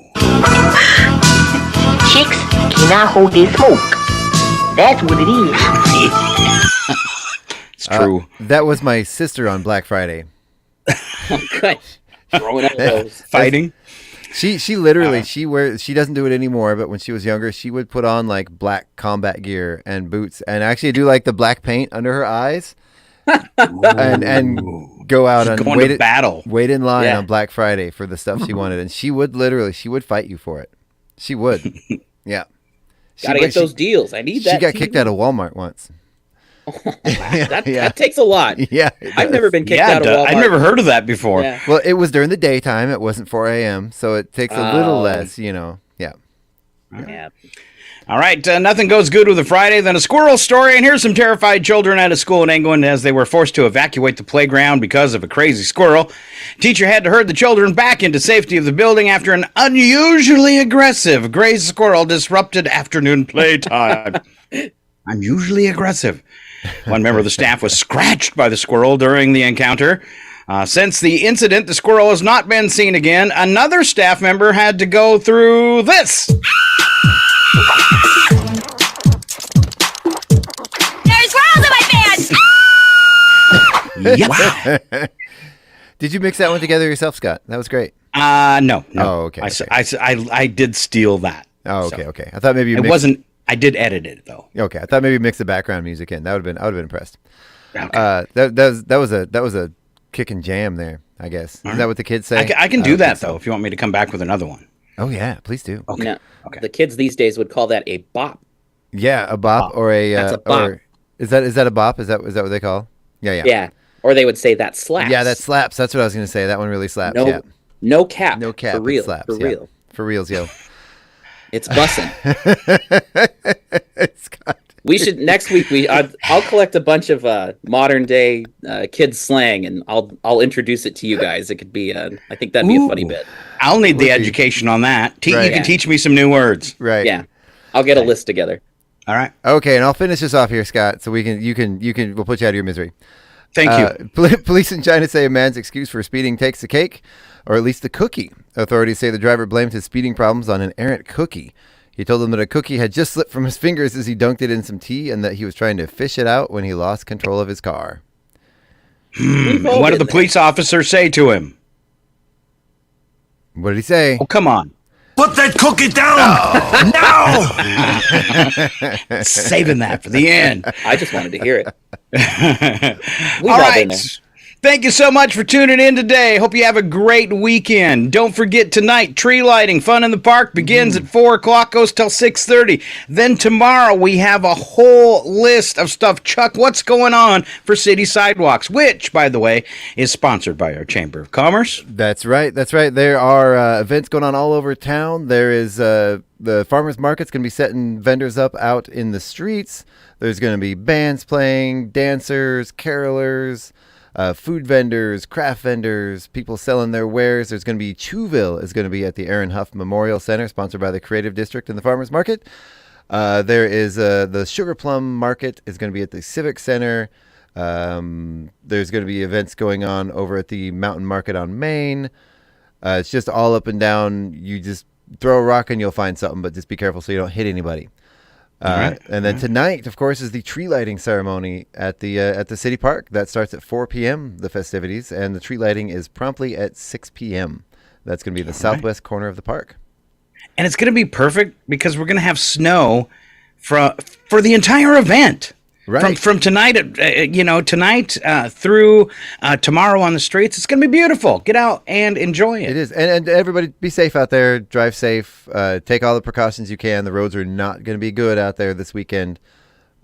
Chicks cannot hold their smoke. That's what it is. It's true. That was my sister on Black Friday. Good. Throwing elbows. Fighting. She literally she doesn't do it anymore, but when she was younger, she would put on like black combat gear and boots and actually do like the black paint under her eyes and go out and wait in line on Black Friday for the stuff she wanted, and she would fight you for it. She would. Yeah. Gotta get those deals. I need that. She got kicked out of Walmart once. That takes a lot. Yeah, I've never been kicked out of Walmart. I've never heard of that before. Yeah. Well, it was during the daytime. It wasn't 4 a.m., so it takes a little less, Yeah. Yeah. All right, nothing goes good with a Friday than a squirrel story, and here's some terrified children at a school in England as they were forced to evacuate the playground because of a crazy squirrel. Teacher had to herd the children back into safety of the building after an unusually aggressive gray squirrel disrupted afternoon playtime. Unusually aggressive. One member of the staff was scratched by the squirrel during the encounter. Since the incident, the squirrel has not been seen again. Another staff member had to go through this. There's squirrels in my pants! Yeah. Did you mix that one together yourself, Scott? That was great. No. Oh, okay. I did steal that. Oh, okay, okay. I thought maybe you it wasn't. I did edit it though. Okay, I thought maybe mix the background music in. I would have been impressed. Okay. That was a kick and jam there, I guess. Is that what the kids say? I can do that though if you want me to come back with another one. Oh yeah, please do. Okay. No, okay. The kids these days would call that a bop. Yeah, a bop or a. That's a bop. Or, is that a bop? Is that what they call? Yeah. Yeah. Or they would say that slaps. Yeah, that slaps. That's what I was going to say. That one really slaps. No, yeah. No cap. No cap. For real. Slaps, for real. For reals, yo. It's bussin'. We should next week. I'll collect a bunch of modern day kids slang and I'll introduce it to you guys. It could be I think that'd be a funny bit. I'll need the education on that. You can teach me some new words. Right. Yeah. I'll get a list together. All right. Okay, and I'll finish this off here, Scott. So we'll put you out of your misery. Thank you. Police in China say a man's excuse for speeding takes the cake, or at least the cookie. Authorities say the driver blamed his speeding problems on an errant cookie. He told them that a cookie had just slipped from his fingers as he dunked it in some tea and that he was trying to fish it out when he lost control of his car. What did the police officer say to him? What did he say? Oh, come on. Put that cookie down! Now! Saving that for the end. I just wanted to hear it. All right. Thank you so much for tuning in today. Hope you have a great weekend. Don't forget tonight, tree lighting, fun in the park begins at 4 o'clock, goes till 6:30. Then tomorrow we have a whole list of stuff. Chuck, what's going on for City Sidewalks, which, by the way, is sponsored by our Chamber of Commerce. That's right. There are events going on all over town. There is the farmers market's going to be setting vendors up out in the streets. There's going to be bands playing, dancers, carolers, food vendors, craft vendors, people selling their wares. There's going to be Chewville is going to be at the Aaron Huff Memorial Center, sponsored by the Creative District and the Farmers Market. There is the Sugar Plum Market is going to be at the Civic Center. There's going to be events going on over at the Mountain Market on Main. It's just all up and down. You just throw a rock and you'll find something, but just be careful so you don't hit anybody. And then tonight, of course, is the tree lighting ceremony at the city park. That starts at 4 p.m., the festivities, and the tree lighting is promptly at 6 p.m. That's going to be the southwest corner of the park. And it's going to be perfect because we're going to have snow for the entire event. Right. From tonight, tonight through tomorrow on the streets. It's going to be beautiful. Get out and enjoy it. It is. And everybody be safe out there. Drive safe. Take all the precautions you can. The roads are not going to be good out there this weekend.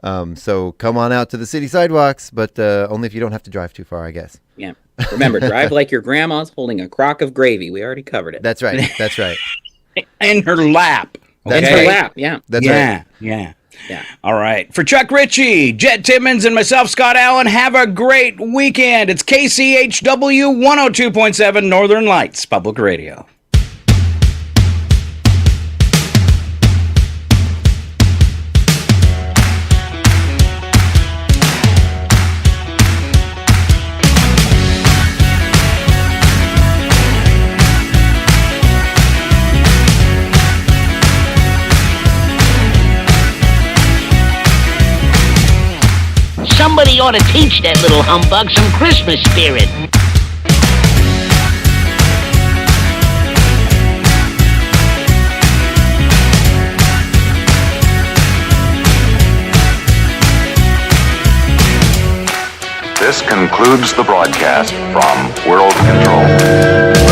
So come on out to the city sidewalks, but only if you don't have to drive too far, I guess. Yeah. Remember, drive like your grandma's holding a crock of gravy. We already covered it. That's right. That's right. In her lap. In her lap, yeah. That's right. Yeah. All right. For Chuck Ritchie, Jet Timmons, and myself, Scott Allen, have a great weekend. It's KCHW 102.7 Northern Lights Public Radio. Somebody ought to teach that little humbug some Christmas spirit. This concludes the broadcast from World Control.